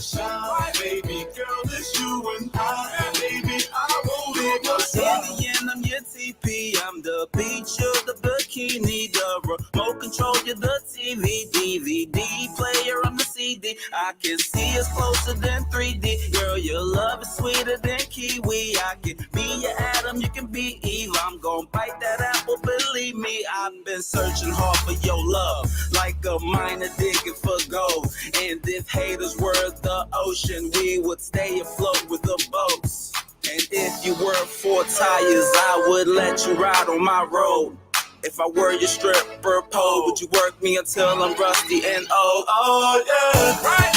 shine. Baby girl, it's you and I. Baby, I won't leave your side. In the end, I'm your TP. I'm the beach, you're the bikini. The remote control, you're the TV. DVD player, I'm the CD. I can see us closer than 3D. Girl, your love is sweeter than kiwi. I can be your Adam, you can be Eve. I'm gonna bite that apple, believe me. I've been searching hard for your love, like a miner digging for gold. And if haters were the ocean, we would stay afloat with the boats. And if you were 4 tires, I would let you ride on my road. If I were your stripper pole, would you work me until I'm rusty and old? Oh yeah, right.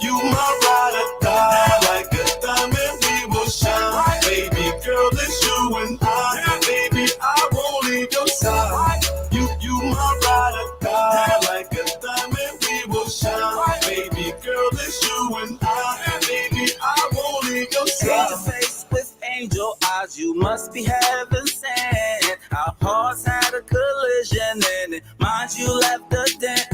You my ride or die. Like a diamond, we will shine. Baby girl, it's you and I. Baby, I won't leave your side. You my ride or die. Like a diamond, we will shine. Baby girl, it's you and I. Baby, I won't leave your side. Angel face with angel eyes, you must be heaven sent. Our hearts had a collision and it, mind you, left a dent.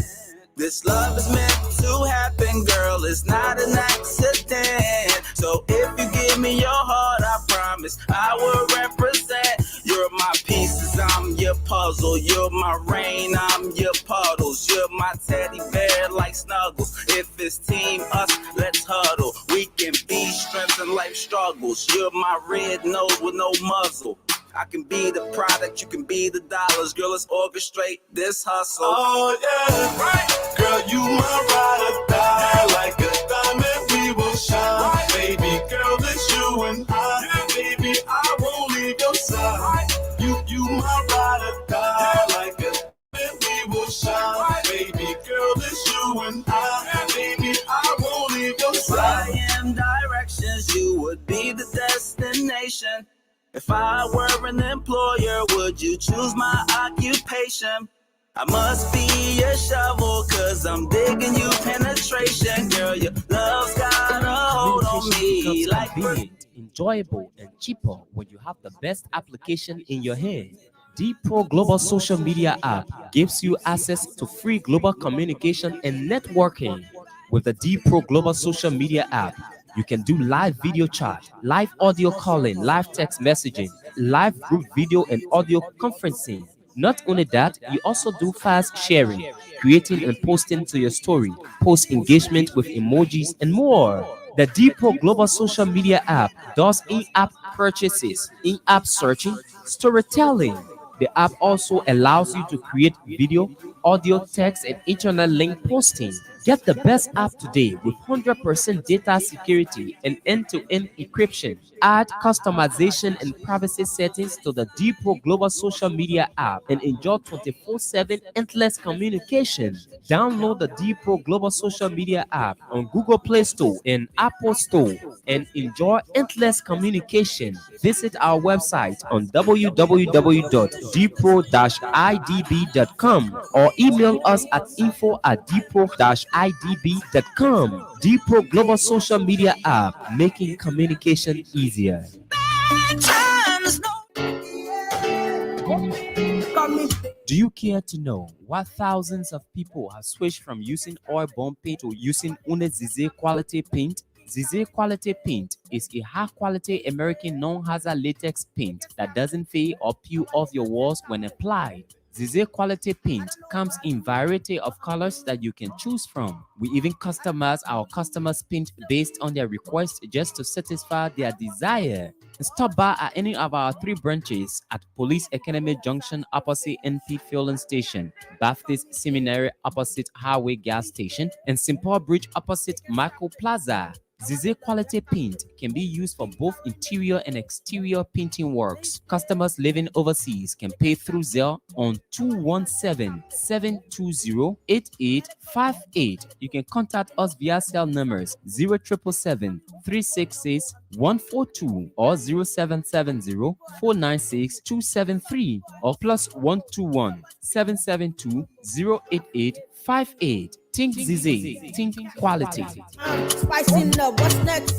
This love is meant to happen, girl, it's not an accident. So if you give me your heart, I promise I will represent. You're my pieces, I'm your puzzle. You're my rain, I'm your puddles. You're my teddy bear like Snuggles. If it's team us, let's huddle. We can be strength in life struggles. You're my red nose with no muzzle. I can be the product, you can be the dollars. Girl, let's orchestrate this hustle. Oh yeah, right. Girl, you my ride or die. Like a diamond, we will shine. Baby girl, it's you and I. Baby, I won't leave your side. You my ride or die. Like a diamond, we will shine. Baby girl, it's you and I. Baby, I won't leave your side. I am directions, you would be the destination. If I were an employer, would you choose my occupation? I must be a shovel, cause I'm digging you penetration. Girl, your love's got a hold on me. Like convenient, enjoyable, and cheaper when you have the best application in your hand. The Pro Global Social Media app gives you access to free global communication and networking. With the D Pro Global Social Media app, you can do live video chat, live audio calling, live text messaging, live group video and audio conferencing. Not only that, you also do fast sharing, creating and posting to your story, post engagement with emojis, and more. The Depot Global Social Media app does in-app purchases, in-app searching, storytelling. The app also allows you to create video, audio, text, and internet link posting. Get the best app today with 100% data security and end-to-end encryption. Add customization and privacy settings to the Depot Global Social Media app and enjoy 24/7 endless communication. Download the Depot Global Social Media app on Google Play Store and Apple Store and enjoy endless communication. Visit our website on www.dpro-idb.com or email us at info@dpro-idb.com. Depot Global Social Media app, making communication easier. Do you care to know why thousands of people have switched from using oil-bomb paint to using Zize quality paint? Zize quality paint is a high-quality American non-hazard latex paint that doesn't fade or peel off your walls when applied. Zize quality paint comes in variety of colors that you can choose from. We even customize our customers' paint based on their request just to satisfy their desire. Stop by at any of our 3 branches at Police Academy Junction opposite NP Fueling Station, Baptist Seminary opposite Highway Gas Station, and St. Paul Bridge opposite Michael Plaza. Zize quality paint can be used for both interior and exterior painting works. Customers living overseas can pay through Zelle on 217-720-8858. You can contact us via cell numbers 0777-366-142 or 0770-496-273 or +121-772-08858. Think Zize, think quality. Spicing up, what's next?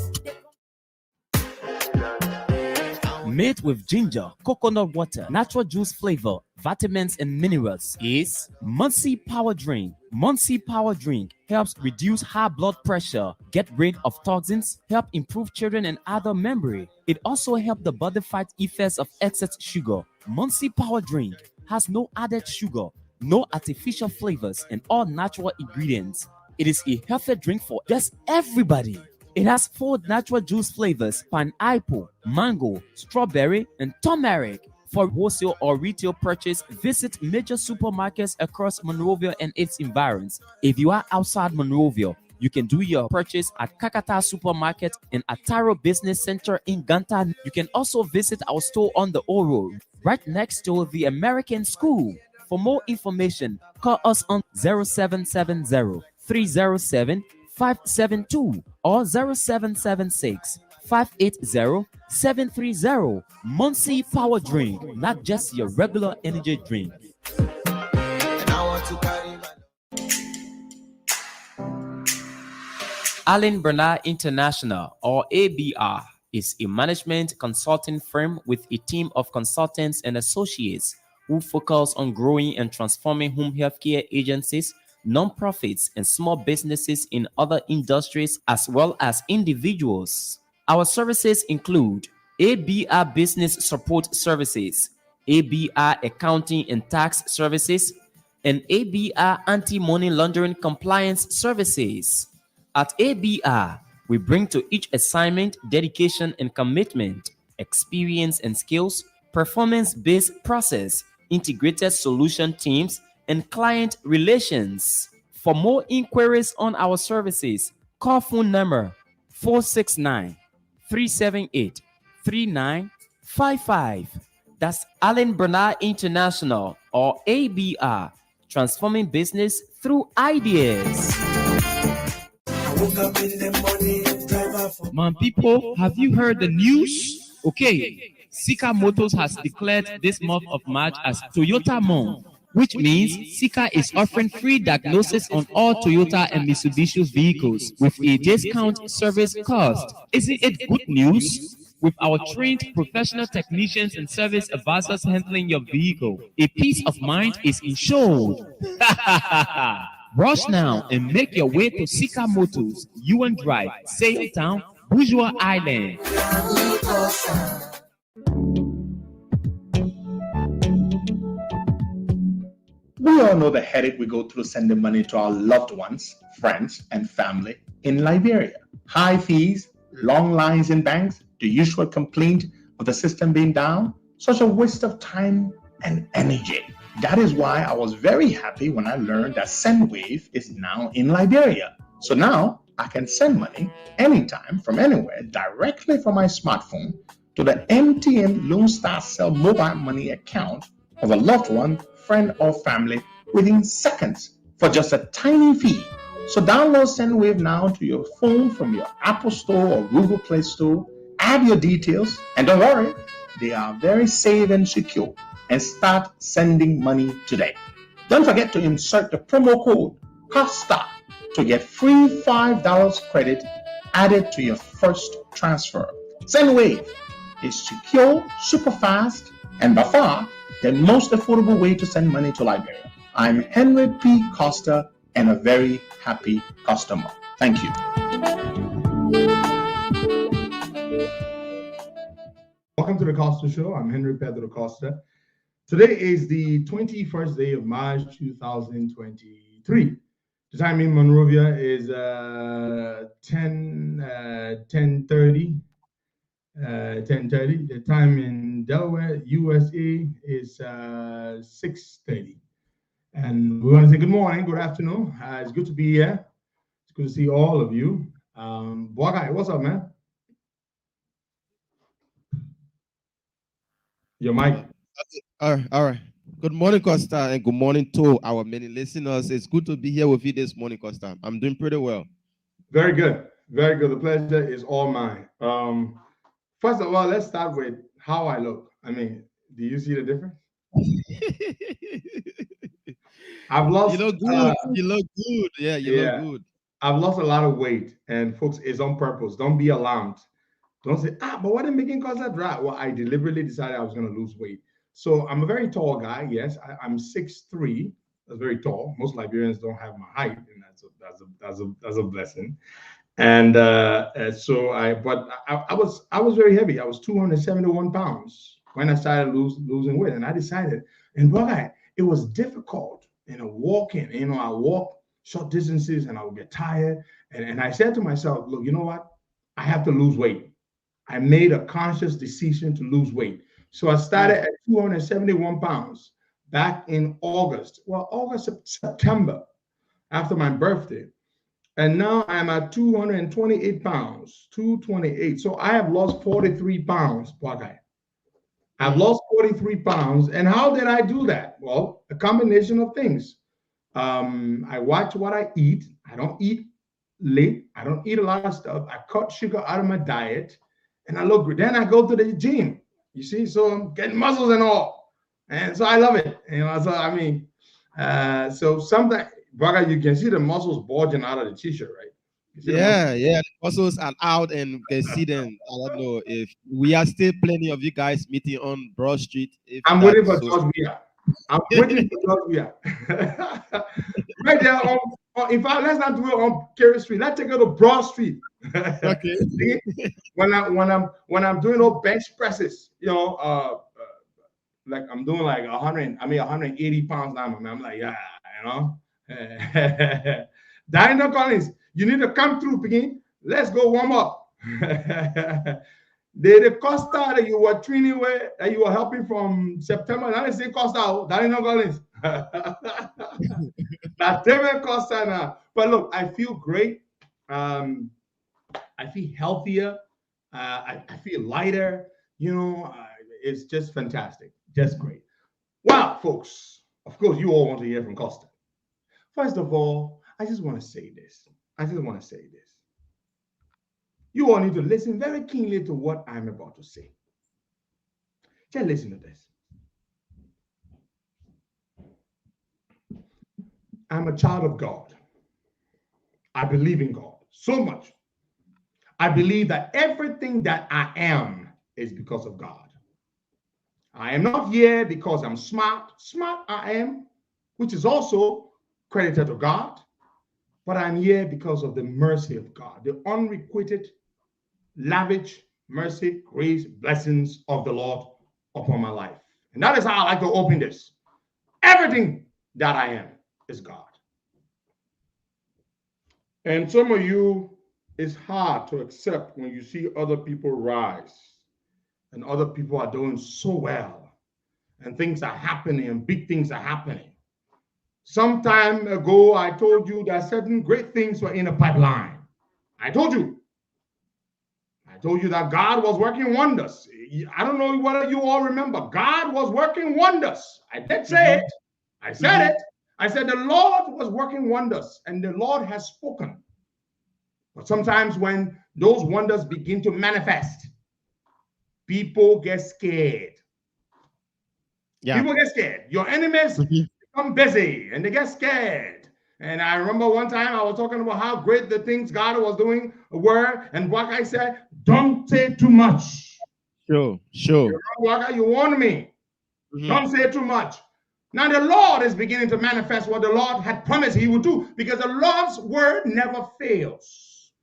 Made with ginger, coconut water, natural juice flavor, vitamins and minerals is Muncie Power Drink. Muncie Power Drink helps reduce high blood pressure, get rid of toxins, help improve children and adult memory. It also helps the body fight effects of excess sugar. Muncie Power Drink has no added sugar, no artificial flavors, and all natural ingredients. It is a healthy drink for just everybody. It has 4 natural juice flavors: pineapple, mango, strawberry, and turmeric. For wholesale or retail purchase, visit major supermarkets across Monrovia and its environs. If you are outside Monrovia, you can do your purchase at Kakata Supermarket and Ataro Business Center in Ganta. You can also visit our store on the O Road, right next to the American School. For more information, call us on 0770 307 572 or 0776 580-730. Muncie Power Drink, not just your regular energy drink. Allen Bernard International, or ABR, is a management consulting firm with a team of consultants and associates who focus on growing and transforming home healthcare agencies, nonprofits, and small businesses in other industries as well as individuals. Our services include ABR Business Support Services, ABR Accounting and Tax Services, and ABR Anti-Money Laundering Compliance Services. At ABR, we bring to each assignment dedication and commitment, experience and skills, performance-based process, integrated solution teams, and client relations. For more inquiries on our services, call phone number 469-378-3955. That's Allen Bernard International, or ABR, transforming business through ideas. Man, people, have you heard the news? Okay, Sika Motors has declared this month of March as Toyota Month, which means Sika is offering free diagnosis on all Toyota and Mitsubishi vehicles with a discount service cost. Isn't it good news? With our trained professional technicians and service advisors handling your vehicle, a peace of mind is ensured. Rush now and make your way to Sika Motors, UN Drive, Sailtown, Bourgeois Island. We all know the headache we go through sending money to our loved ones, friends, and family in Liberia. High fees, long lines in banks, the usual complaint of the system being down, such a waste of time and energy. That is why I was very happy when I learned that SendWave is now in Liberia. So now I can send money anytime from anywhere directly from my smartphone to the MTN Lone Star Cell mobile money account of a loved one, friend, or family within seconds for just a tiny fee. So download SendWave now to your phone from your Apple Store or Google Play Store. Add your details, and don't worry, they are very safe and secure. And start sending money today. Don't forget to insert the promo code COSTA to get free $5 credit added to your first transfer. SendWave is secure, super fast, and by far the most affordable way to send money to Liberia. I'm Henry P. Costa and a very happy customer. Thank you. Welcome to the Costa Show. I'm Henry Pedro Costa. Today is the 21st day of March 2023. The time in Monrovia is 10:30. The time in Delaware, USA is 6:30. And we want to say good morning, good afternoon. It's good to be here. It's good to see all of you. Boakai, what's up, man? Your mic. All right. Good morning, Costa, and good morning to our many listeners. It's good to be here with you this morning, Costa. I'm doing pretty well. Very good. Very good. The pleasure is all mine. First of all, let's start with how I look. I mean, do you see the difference? I've lost. You look good. You look good. Yeah, you look good. I've lost a lot of weight, and folks, it's on purpose. Don't be alarmed. Don't say, but what did making cause that dry? Well, I deliberately decided I was going to lose weight. So I'm a very tall guy. Yes, I'm 6'3", That's very tall. Most Liberians don't have my height, and that's a blessing. And so I was very heavy. I was 271 pounds when I started losing weight, and I decided, and boy, it was difficult, walking. I walk short distances, and I would get tired, and I said to myself, look, you know what? I have to lose weight. I made a conscious decision to lose weight. So I started at 271 pounds back in September, after my birthday. And now I'm at 228 pounds, 228. So I have lost 43 pounds, I've lost 43 pounds. And how did I do that? Well, a combination of things. I watch what I eat. I don't eat late. I don't eat a lot of stuff. I cut sugar out of my diet, and I look good. Then I go to the gym. You see, so I'm getting muscles and all, and so I love it. So I mean, so sometimes, brother, you can see the muscles bulging out of the t-shirt, right? Yeah, the muscles are out, and you can see them. I don't know if we are still plenty of you guys meeting on Broad Street. I'm waiting for George Weah. I'm waiting for George Weah. Right there in fact, let's not do it on Kerry Street. Let's take it to Broad Street. Okay. when I'm doing those bench presses, like I'm doing like 180 pounds now, man. I'm like, Dino Collins, you need to come through, begin. Let's go warm up. The Costa that you were training with, that you were helping from September, now they say Costa, Dino Collins. That's different Costa now. But look, I feel great. I feel healthier. I feel lighter. It's just fantastic. Just great. Well, folks, of course, you all want to hear from Costa. First of all, I just want to say this. You all need to listen very keenly to what I'm about to say. Just listen to this. I'm a child of God. I believe in God so much. I believe that everything that I am is because of God. I am not here because I'm smart. Smart I am, which is also credited to God. But I'm here because of the mercy of God, the unrequited, lavish mercy, grace, blessings of the Lord upon my life. And that is how I like to open this. Everything that I am is God. And some of you, it's hard to accept when you see other people rise and other people are doing so well and things are happening and big things are happening. Some time ago, I told you that certain great things were in the pipeline. I told you that God was working wonders. I don't know whether you all remember. God was working wonders. I did say it. I said it. I said the Lord was working wonders, and the Lord has spoken. But sometimes when those wonders begin to manifest, people get scared. Yeah. People get scared. Your enemies become busy and they get scared. And I remember one time I was talking about how great the things God was doing were, and what I said, don't say too much. Sure. You warned me. Don't say too much. Now the Lord is beginning to manifest what the Lord had promised he would do, because the Lord's word never fails.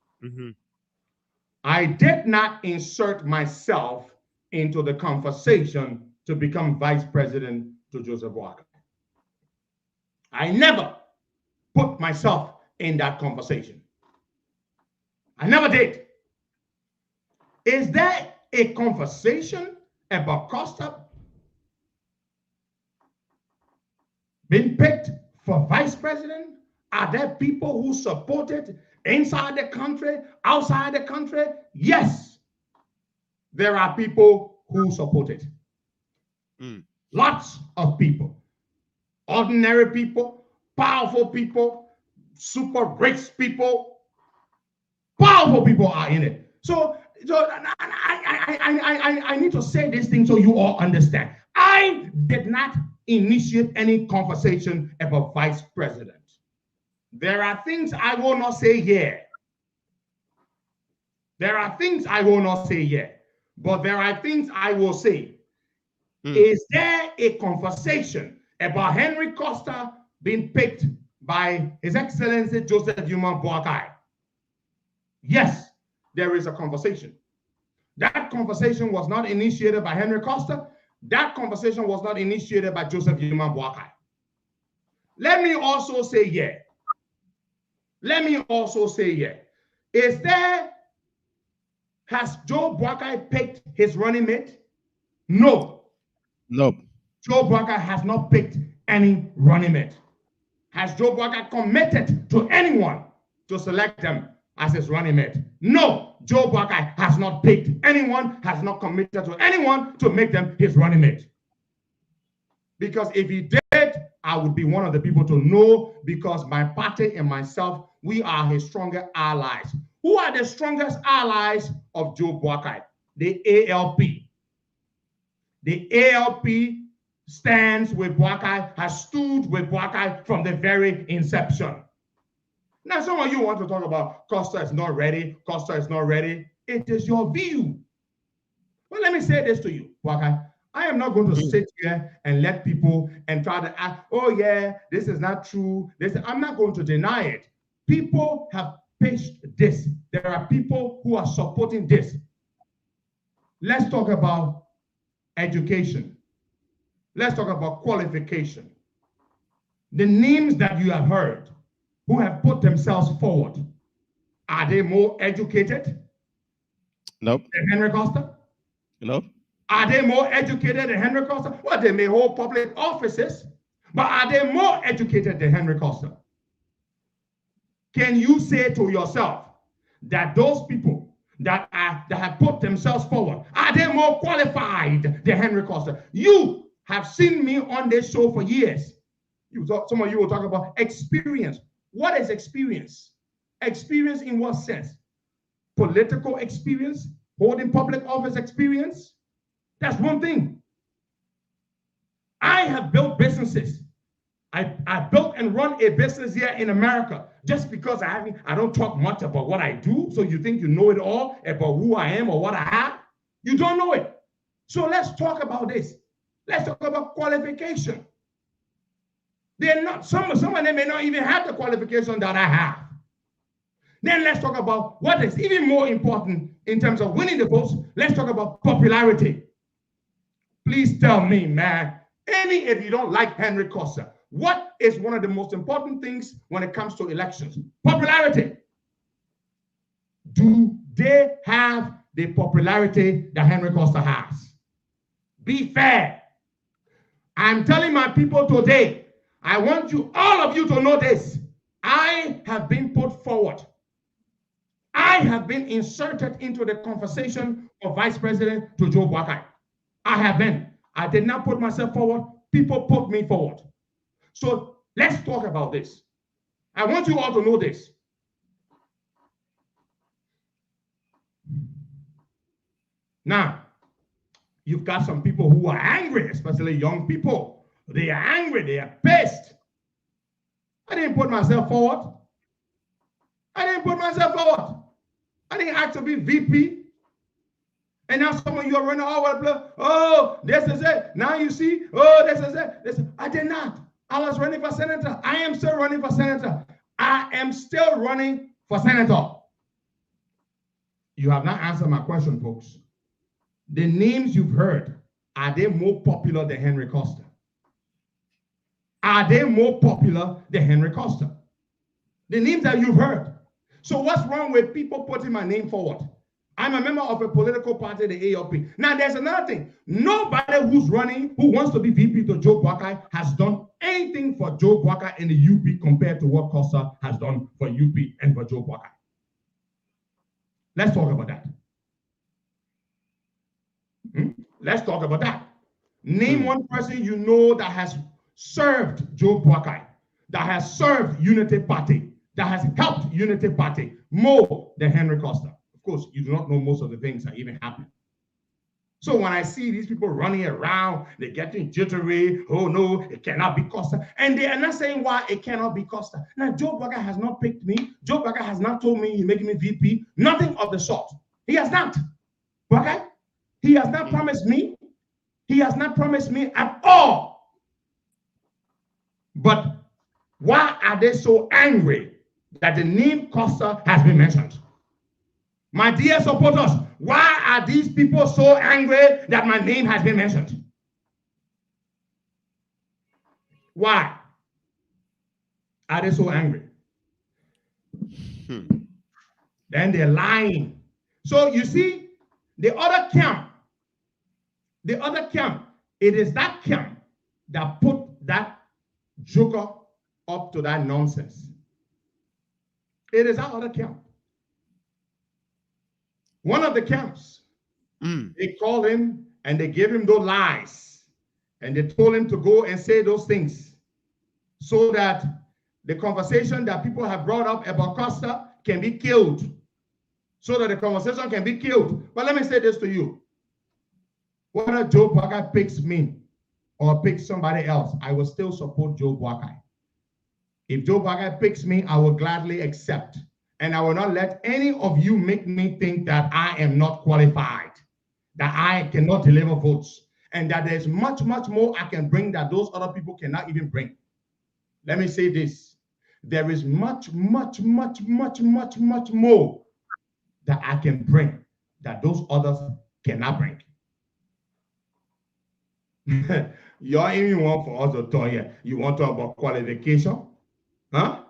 I did not insert myself into the conversation to become vice president to Joseph Walker. I never put myself in that conversation. I never did. Is there a conversation about Costa being picked for vice president? Are there people who support it inside the country, outside the country? Yes, there are people who support it. Lots of people, ordinary people, powerful people, super rich people, powerful people are in it. So I need to say this thing so you all understand. I did not initiate any conversation about vice president. There are things I will not say here. But there are things I will say. Is there a conversation about Henry Costa been picked by His Excellency Joseph Human Boakai? Yes, there is a conversation. That conversation was not initiated by Henry Costa. That conversation was not initiated by Joseph Human Boakai. Let me also say, yeah. Let me also say, yeah. Has Joe Boakai picked his running mate? No. Nope. Joe Boakai has not picked any running mate. Has Joe Boakai committed to anyone to select them as his running mate? No. Joe Boakai has not picked anyone, has not committed to anyone to make them his running mate. Because if he did, I would be one of the people to know, because my party and myself, we are his stronger allies. Who are the strongest allies of Joe Boakai? The ALP. The ALP stands with Boakai, has stood with Boakai from the very inception. Now, some of you want to talk about Costa is not ready, Costa is not ready. It is your view. Well, let me say this to you, Boakai. I am not going to sit here and let people and try to ask, oh yeah, this is not true. I'm not going to deny it. People have pitched this. There are people who are supporting this. Let's talk about education. Let's talk about qualification. The names that you have heard who have put themselves forward, are they more educated? Nope. Than Henry Costa? Nope. Are they more educated than Henry Costa? Well, they may hold public offices, but are they more educated than Henry Costa? Can you say to yourself that those people that have put themselves forward, are they more qualified than Henry Costa? You have seen me on this show for years. Some of you will talk about experience. What is experience? Experience in what sense? Political experience? Holding public office experience? That's one thing. I have built businesses. I built and run a business here in America. Just because I don't talk much about what I do, so you think you know it all about who I am or what I have? You don't know it. So let's talk about this. Let's talk about qualification. They're not, some of them may not even have the qualification that I have. Then let's talk about what is even more important in terms of winning the votes. Let's talk about popularity. Please tell me, man, if you don't like Henry Costa, what is one of the most important things when it comes to elections? Popularity. Do they have the popularity that Henry Costa has? Be fair. I'm telling my people today, I want you, all of you, to know this. I have been put forward. I have been inserted into the conversation of Vice President to Joe Boakai. I have been. I did not put myself forward. People put me forward. So let's talk about this. I want you all to know this. Now, you've got some people who are angry, especially young people. They are angry. They are pissed. I didn't put myself forward. I didn't put myself forward. I didn't ask to be VP. And now some of you are running all over the place. Oh, this is it. Now you see, oh, this is it. I did not. I was running for senator. I am still running for senator. I am still running for senator. You have not answered my question, folks. The names you've heard, are they more popular than Henry Costa? Are they more popular than Henry Costa? The names that you've heard. So what's wrong with people putting my name forward? I'm a member of a political party, the ALP. Now, there's another thing. Nobody who's running, who wants to be VP to Joe Boakai, has done anything for Joe Boakai in the UP compared to what Costa has done for UP and for Joe Boakai. Let's talk about that. Let's talk about that. Name one person you know that has served Joe Boakai, that has served Unity Party, that has helped Unity Party more than Henry Costa. Of course, you do not know most of the things that even happen. So when I see these people running around, they're getting jittery. Oh no, it cannot be Costa. And they are not saying why it cannot be Costa. Now, Joe Boakai has not picked me. Joe Boakai has not told me he's making me VP. Nothing of the sort. He has not. Okay? He has not promised me. He has not promised me at all. But Why are they so angry that the name Costa has been mentioned? My dear supporters, why are these people so angry that my name has been mentioned? Why are they so angry? Then they're lying. So you see, the other camp, it is that camp that put that joker up to that nonsense. It is that other camp. One of the camps, they called him and they gave him those lies. And they told him to go and say those things so that the conversation that people have brought up about Costa can be killed. So that the conversation can be killed. But let me say this to you. Whether Joe Boakai picks me or picks somebody else, I will still support Joe Boakai. If Joe Boakai picks me, I will gladly accept. And I will not let any of you make me think that I am not qualified, that I cannot deliver votes, and that there's much, much more I can bring that those other people cannot even bring. Let me say this. There is much, much, much, much, much, much more that I can bring that those others cannot bring. Y'all even want for us to talk here. You want to talk about qualification? Huh?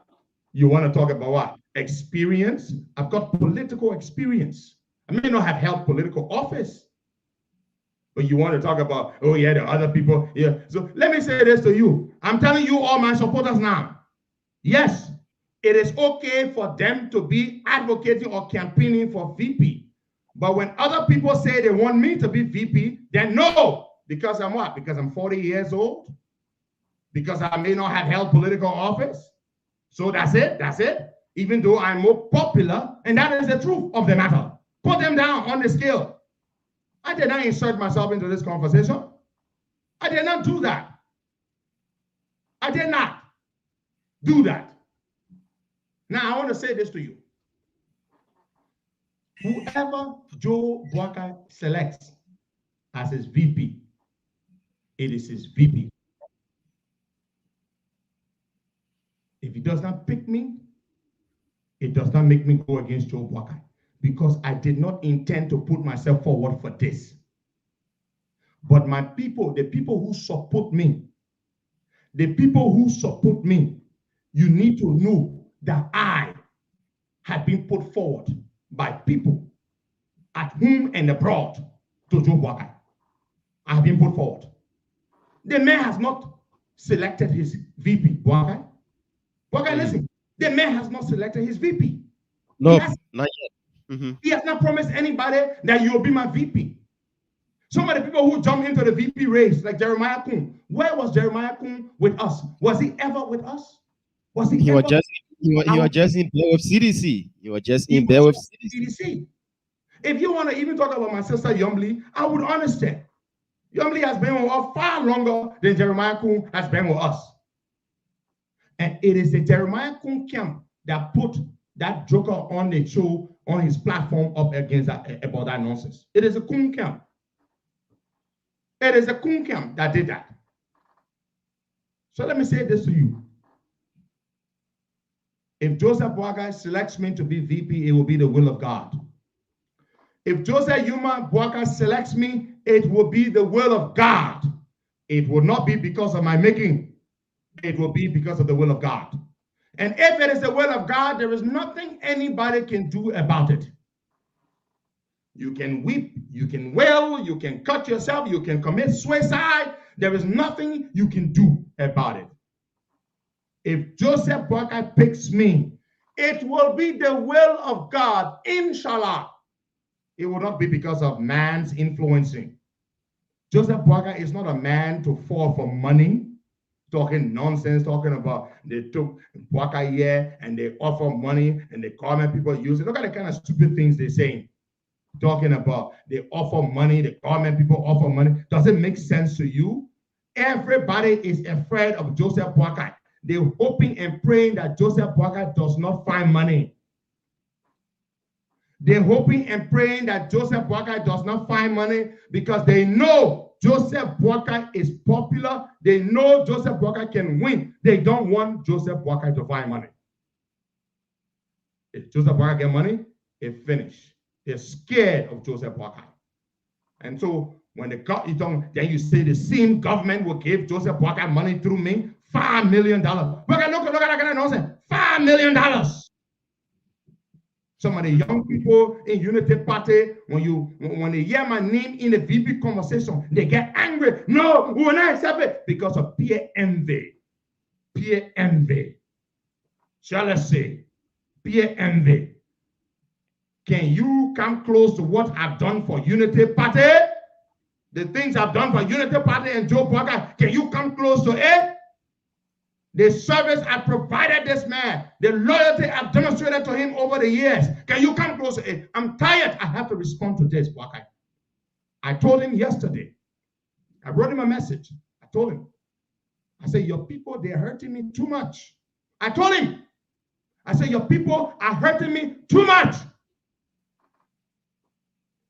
You want to talk about what? Experience? I've got political experience. I may not have held political office, but you want to talk about, oh yeah, the other people. Yeah. So let me say this to you. I'm telling you, all my supporters now. Yes, it is okay for them to be advocating or campaigning for VP. But when other people say they want me to be VP, then no. Because I'm what? Because I'm 40 years old? Because I may not have held political office? So that's it? That's it? Even though I'm more popular, and that is the truth of the matter. Put them down on the scale. I did not insert myself into this conversation. I did not do that. I did not do that. Now, I want to say this to you. Whoever Joe Boakai selects as his VP, it is his VP. If he does not pick me, it does not make me go against Joe Boakai, because I did not intend to put myself forward for this. But my people, the people who support me, you need to know that I have been put forward by people at home and abroad to Joe Boakai. I have been put forward. The man has not selected his VP, Boakai. Boakai, listen, the man has not selected his VP. No, not yet. He has not promised anybody that you will be my VP. Some of the people who jump into the VP race, like Jeremiah Kun, where was Jeremiah Kun with us? Was he ever with us? Was he ever? You were just in bed with CDC. You were just in bed with CDC. If you want to even talk about my sister Yombly, I would understand. Yombly has been with us far longer than Jeremiah Kun has been with us. And it is the Jeremiah Kun camp that put that joker on the show, on his platform, up against that, about that nonsense. It is a Kun camp. It is a Kun camp that did that. So let me say this to you. If Joseph Boakai selects me to be VP, it will be the will of God. If Joseph Yuma Boakai selects me, it will be the will of God. It will not be because of my making. It will be because of the will of God. And if it is the will of God, there is nothing anybody can do about it. You can weep, you can wail, you can cut yourself, you can commit suicide. There is nothing you can do about it. If Joseph Boakai picks me, it will be the will of God, inshallah. It will not be because of man's influencing. Joseph Boakai is not a man to fall for money, talking nonsense, talking about they took Boakai here and they offer money and they comment people use it. Look at the kind of stupid things they're saying. Talking about they offer money, they comment people offer money. Does it make sense to you? Everybody is afraid of Joseph Boakai. They're hoping and praying that Joseph Boakai does not find money. They're hoping and praying that Joseph Boakai does not find money because they know Joseph Boakai is popular. They know Joseph Boakai can win. They don't want Joseph Boakai to find money. If Joseph Boakai get money, it's finished. They're scared of Joseph Boakai. And so when the then you say the same government will give Joseph Boakai money through me, $5 million. Look at that kind of nonsense. $5 million. Some of the young people in Unity Party, when they hear my name in the VP conversation, they get angry. No, we will not accept it because of peer envy. Peer envy. Jealousy. Peer envy. Can you come close to what I've done for Unity Party? The things I've done for Unity Party and Joe Boakai, can you come close to it? The service I provided this man, the loyalty I've demonstrated to him over the years, can you come close to it? I'm tired. I have to respond to this, Boakai. I told him yesterday. I wrote him a message. I told him. I said, your people, they're hurting me too much. I told him. I said, your people are hurting me too much.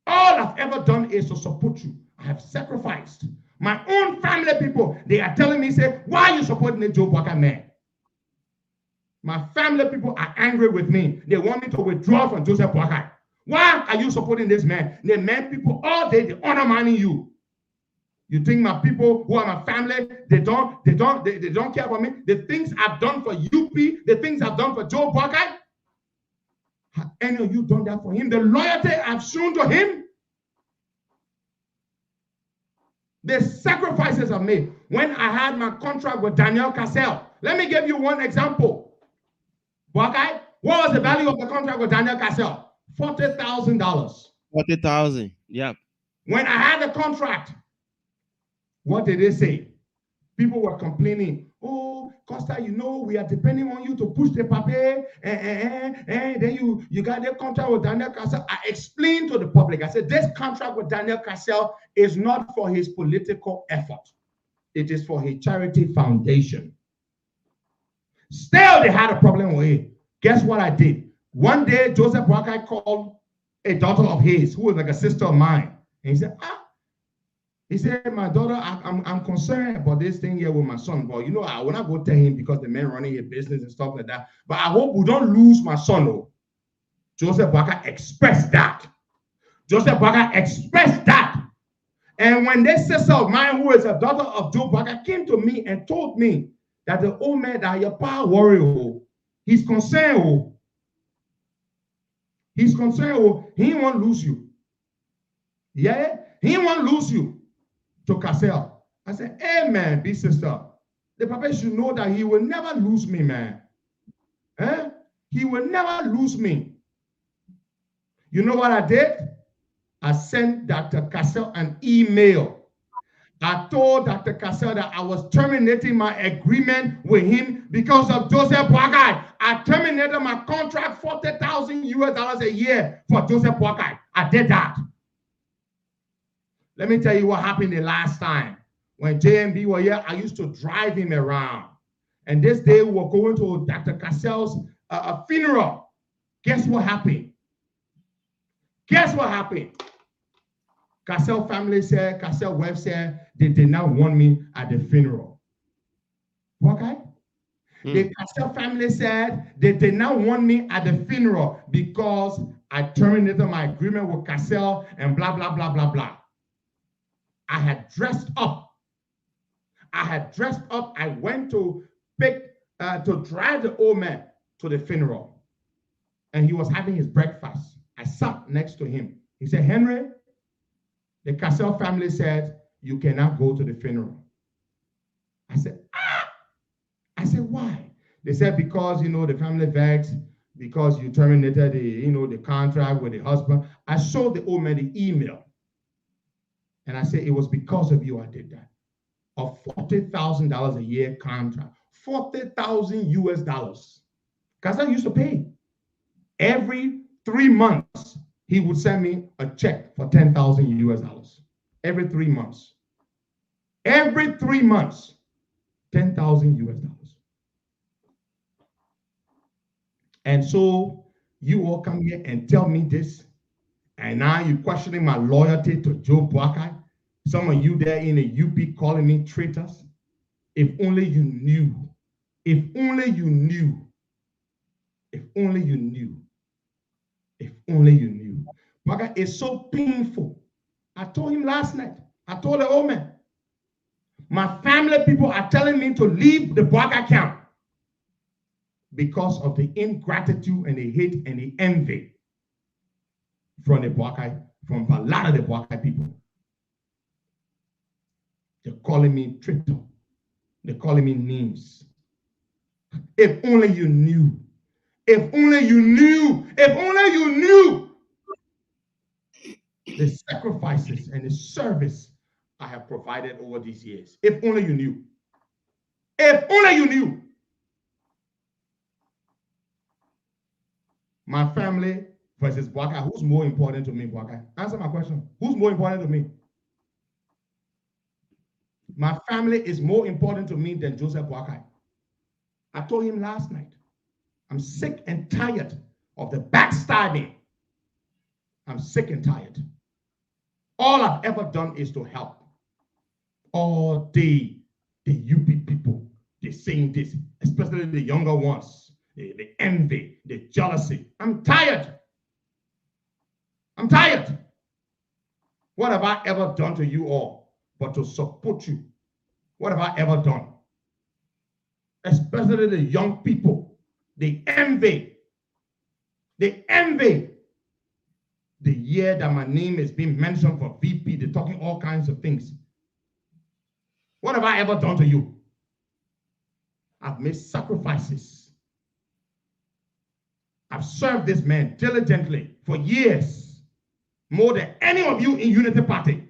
All I've ever done is to support you. I have sacrificed. My own family people, they are telling me, say, why are you supporting the Joe Boakai man? My family people are angry with me. They want me to withdraw from Joseph Boakai. Why are you supporting this man? The man people all day, they undermining you. You think my people who are my family, they don't care about me? The things I've done for UP, the things I've done for Joe Boakai, have any of you done that for him? The loyalty I've shown to him, the sacrifices I've made. When I had my contract with Daniel Cassell, let me give you one example. Boakai, what was the value of the contract with Daniel Cassell? $40,000. $40,000. Yeah. When I had the contract, what did they say? People were complaining. Oh, Costa, you know, we are depending on you to push the paper. And then you got the contract with Daniel Cassell. I explained to the public. I said, this contract with Daniel Cassell is not for his political effort. It is for his charity foundation. Still, they had a problem with it. Guess what I did? One day, Joseph Boakai called a daughter of his, who was like a sister of mine. And he said, he said, my daughter, I'm concerned about this thing here with my son. But, you know, I will not go tell him because the man running a business and stuff like that. But I hope we don't lose my son. Oh. Joseph Boakai expressed that. Joseph Boakai expressed that. And when this sister of mine, who is a daughter of Joe Boakai, came to me and told me that the old man, that your power warrior, he's concerned. Oh. He's concerned. Oh. He won't lose you. Yeah? He won't lose you to Cassell. I said, hey, man, big sister, the papa should know that he will never lose me, man. Eh? He will never lose me. You know what I did? I sent Dr. Cassell an email. I told Dr. Cassell that I was terminating my agreement with him because of Joseph Boakai. I terminated my contract, $40,000 a year for Joseph Boakai. I did that. Let me tell you what happened the last time. When JMB was here, I used to drive him around. And this day we were going to Dr. Cassell's funeral. Guess what happened? Guess what happened? Cassell family said, Cassell wife said, they did not want me at the funeral. Okay? The Cassell family said they did not want me at the funeral because I terminated my agreement with Cassell and blah, blah, blah, blah, blah. I had dressed up. I went to drive the old man to the funeral. And he was having his breakfast. I sat next to him. He said, Henry, the Cassell family said, you cannot go to the funeral. I said, I said, why? They said, because, you know, the family vexed, because you terminated the contract with the husband. I showed the old man the email. And I said, it was because of you I did that. A $40,000 a year contract. $40,000. Cassell used to pay. Every 3 months, he would send me a check for $10,000. Every 3 months. Every 3 months, $10,000. And so you all come here and tell me this. And now you're questioning my loyalty to Joe Boakai. Some of you there in the UP calling me traitors. If only you knew. If only you knew. If only you knew. If only you knew. Baka, it's so painful. I told him last night. I told the old man. My family people are telling me to leave the Baka camp because of the ingratitude and the hate and the envy from the Baka, from a lot of the Baka people. They're calling me traitor. They're calling me names. If only you knew. If only you knew. If only you knew the sacrifices and the service I have provided over these years. If only you knew. If only you knew. My family versus Baka. Who's more important to me, Baka? Answer my question. Who's more important to me? My family is more important to me than Joseph Boakai. I told him last night, I'm sick and tired of the backstabbing. I'm sick and tired. All I've ever done is to help. All day, the UP people, they're saying this, especially the younger ones, the envy, the jealousy. I'm tired. I'm tired. What have I ever done to you all but to support you? What have I ever done? Especially the young people, they envy. They envy. The year that my name is being mentioned for VP, they're talking all kinds of things. What have I ever done to you? I've made sacrifices. I've served this man diligently for years, more than any of you in Unity Party.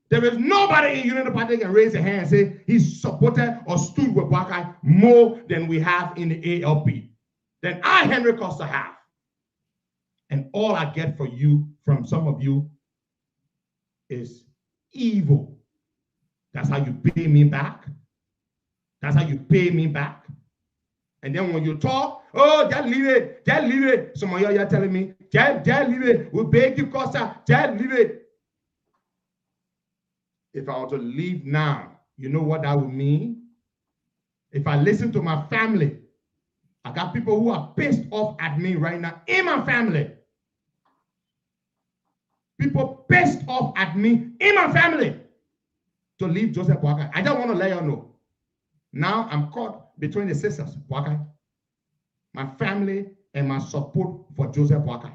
There is nobody in Unity Party can raise a hand and say he supported or stood with Bakai more than we have in the ALP, than I, Henry Costa, have. And all I get for you, from some of you, is evil. That's how you pay me back. That's how you pay me back. And then when you talk, oh, just leave it, just leave it. Some of y'all are telling me, just leave it. We beg you, Costa, just leave it. If I were to leave now, you know what that would mean? If I listen to my family, I got people who are pissed off at me right now in my family. People pissed off at me in my family to leave Joseph Boakai. I just want to let you know. Now I'm caught between the sisters, Boakai, my family and my support for Joseph Boakai.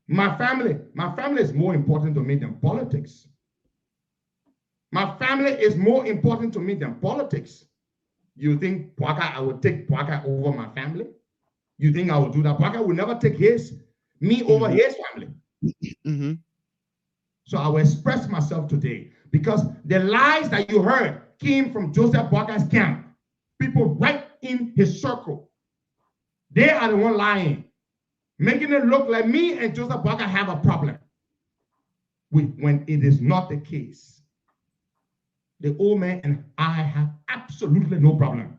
My family is more important to me than politics. My family is more important to me than politics. You think Boakai, I would take Boakai over my family? You think I would do that? Boakai will never take me over his family. So I will express myself today because the lies that you heard came from Joseph Boakai's camp. People right in his circle. They are the one lying, making it look like me and Joseph Boakai have a problem when it is not the case. The old man and I have absolutely no problem.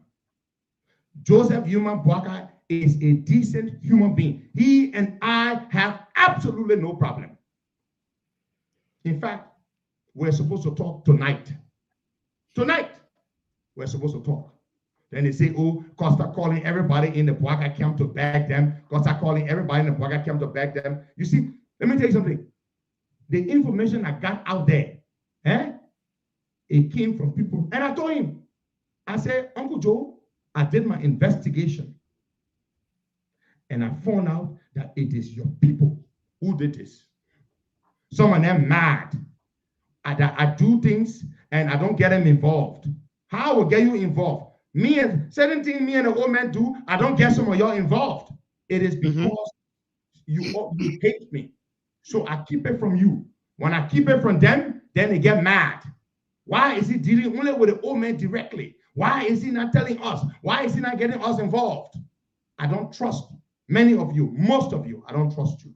Joseph Human Boakai is a decent human being. He and I have absolutely no problem. In fact, we're supposed to talk tonight. Tonight, we're supposed to talk. Then they say, oh, Costa calling everybody in the Boakai camp to beg them. Costa calling everybody in the Boakai camp to beg them. You see, let me tell you something. The information I got out there, it came from people. And I told him, I said, Uncle Joe, I did my investigation. And I found out that it is your people who did this. Some of them mad. I do things and I don't get them involved. How will get you involved? Me and certain things me and the old man do, I don't get some of y'all involved. It is because you hate me. So I keep it from you. When I keep it from them, then they get mad. Why is he dealing only with the old man directly? Why is he not telling us? Why is he not getting us involved? I don't trust many of you, most of you, I don't trust you.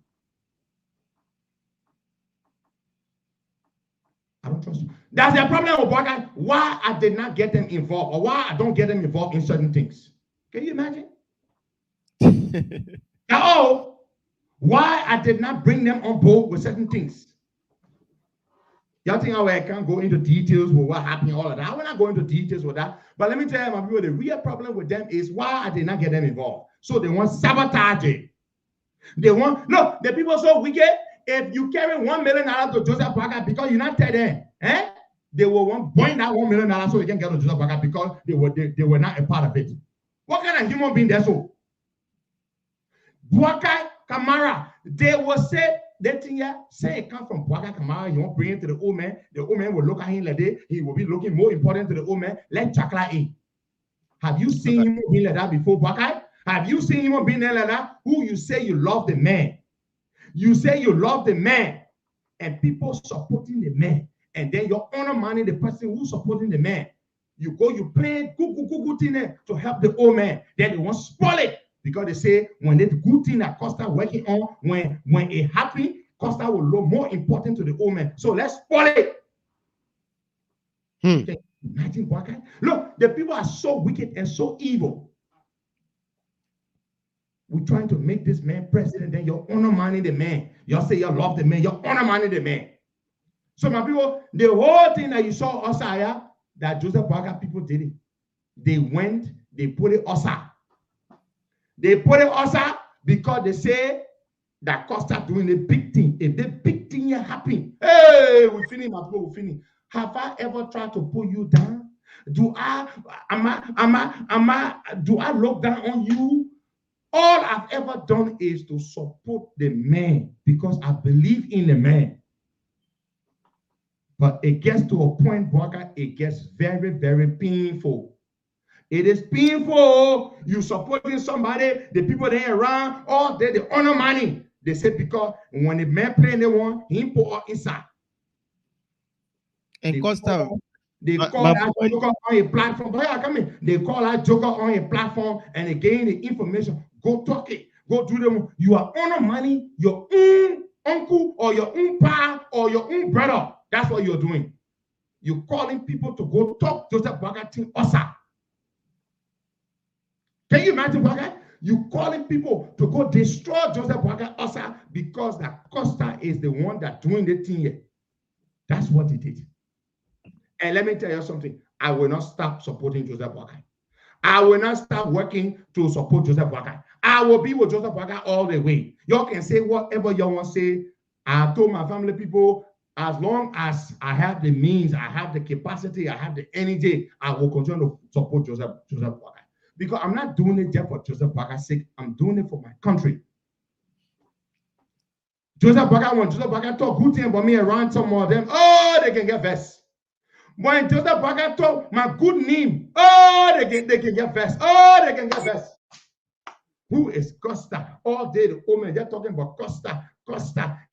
I don't trust you. That's the problem with Boakai. Why I did not get them involved, or why I don't get them involved in certain things. Can you imagine? Why I did not bring them on board with certain things. Y'all think I can't go into details with what happened, all of that. I will not go into details with that. But let me tell you, my people, the real problem with them is why I did not get them involved. So they want sabotage it. They want, look, the people so wicked. If you carry $1 million to Joseph Parker because you're not tell them, they will want point that $1 million so they can get to Joseph Parker because they were not a part of it. What kind of human being there so? Buakai Kamara, they will say that thing here, say it come from Buakai Kamara, you want to bring it to the old man will look at him like that, he will be looking more important to the old man. Let Chakla in. Have you seen him being like that before, Buakai? Have you seen him being like that? Who you say you love the man? You say you love the man, and people supporting the man, and then you're undermining the person who's supporting the man. You go, you play good thing to help the old man, then they want to spoil it. Because they say when the good thing that Costa working on, when it happens, Costa will look more important to the old man. So let's spoil it. Can you imagine what kind? Look, the people are so wicked and so evil. We're trying to make this man president, then you're undermining the man. Y'all say you love the man, you're undermining the man. So my people, the whole thing that you saw Osaya, that Joseph Parker people did it. They went, they put it Osa. They put it Osa because they say that Costa doing a big thing. If the big thing here happen, hey, we finish, my people, we finish. Have I ever tried to pull you down? Do I look down on you? All I've ever done is to support the man because I believe in the man. But it gets to a point, Walker, it gets very, very painful. It is painful. You supporting somebody, the people they around, all they honor money. They say because when the man play they want, he put inside. And Costa, they call that Joker on a platform. But yeah, come in. They call that Joker on a platform and they gain the information. Go talk it. Go do them. You are honor money, your own uncle or your own pa or your own brother. That's what you're doing. You're calling people to go talk Joseph Parker to Osa. Can you imagine, Parker? You calling people to go destroy Joseph Parker Osa because that Costa is the one that doing the thing here. That's what he did. And let me tell you something. I will not stop supporting Joseph Parker. I will not stop working to support Joseph Parker. I will be with Joseph Parker all the way. Y'all can say whatever y'all want to say. I told my family people, as long as I have the means, I have the capacity, I have the energy, I will continue to support Joseph Parker. Because I'm not doing it just for Joseph Parker's sake. I'm doing it for my country. Joseph Parker, when Joseph Parker talk good thing about me around some of them, oh, they can get vexed. When Joseph Parker talk my good name, oh, they can get vexed. Oh, they can get vexed. Who is Costa? All day the women, they're talking about Costa,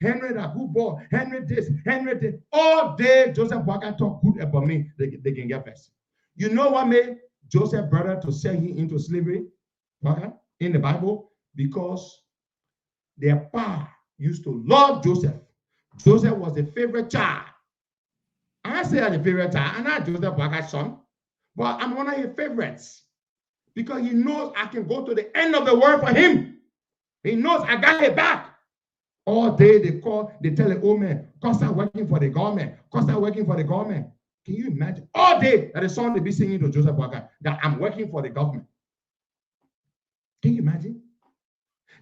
Henry that good boy, Henry this, Henry this. All day Joseph Parker talk good about me, they can get vexed. You know what made Joseph's brother to sell him into slavery, Parker, in the Bible? Because their pa used to love Joseph. Joseph was the favorite child. I say I'm the favorite child. I'm not Joseph Parker's son, but I'm one of his favorites. Because he knows I can go to the end of the world for him. He knows I got it back. All day they tell the old man, Costa working for the government. Costa working for the government. Can you imagine? All day that the song they be singing to Joseph Parker that I'm working for the government. Can you imagine?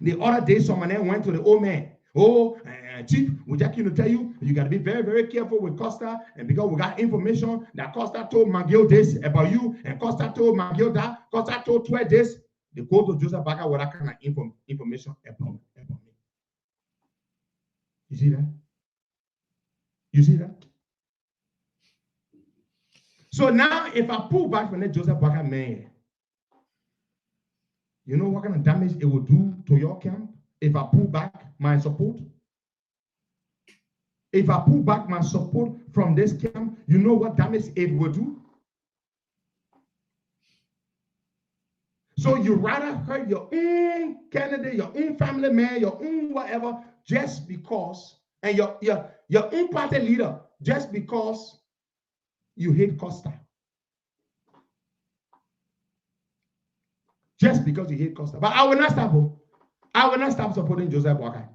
The other day, someone went to the old man. Oh, Chief, we just to tell you, you got to be very, very careful with Costa. And because we got information that Costa told McGill this about you, and Costa told McGill that, Costa told Twe this, they go to Joseph Parker with that kind of information about me. You see that? You see that? So now, if I pull back from that Joseph Parker man, you know what kind of damage it will do to your camp? If I pull back my support? If I pull back my support from this camp, you know what damage it will do? So you rather hurt your own candidate, your own family man, your own whatever, just because, and your own party leader, just because you hate Costa. Just because you hate Costa. But I will not stop. I will not stop supporting Joseph Walker.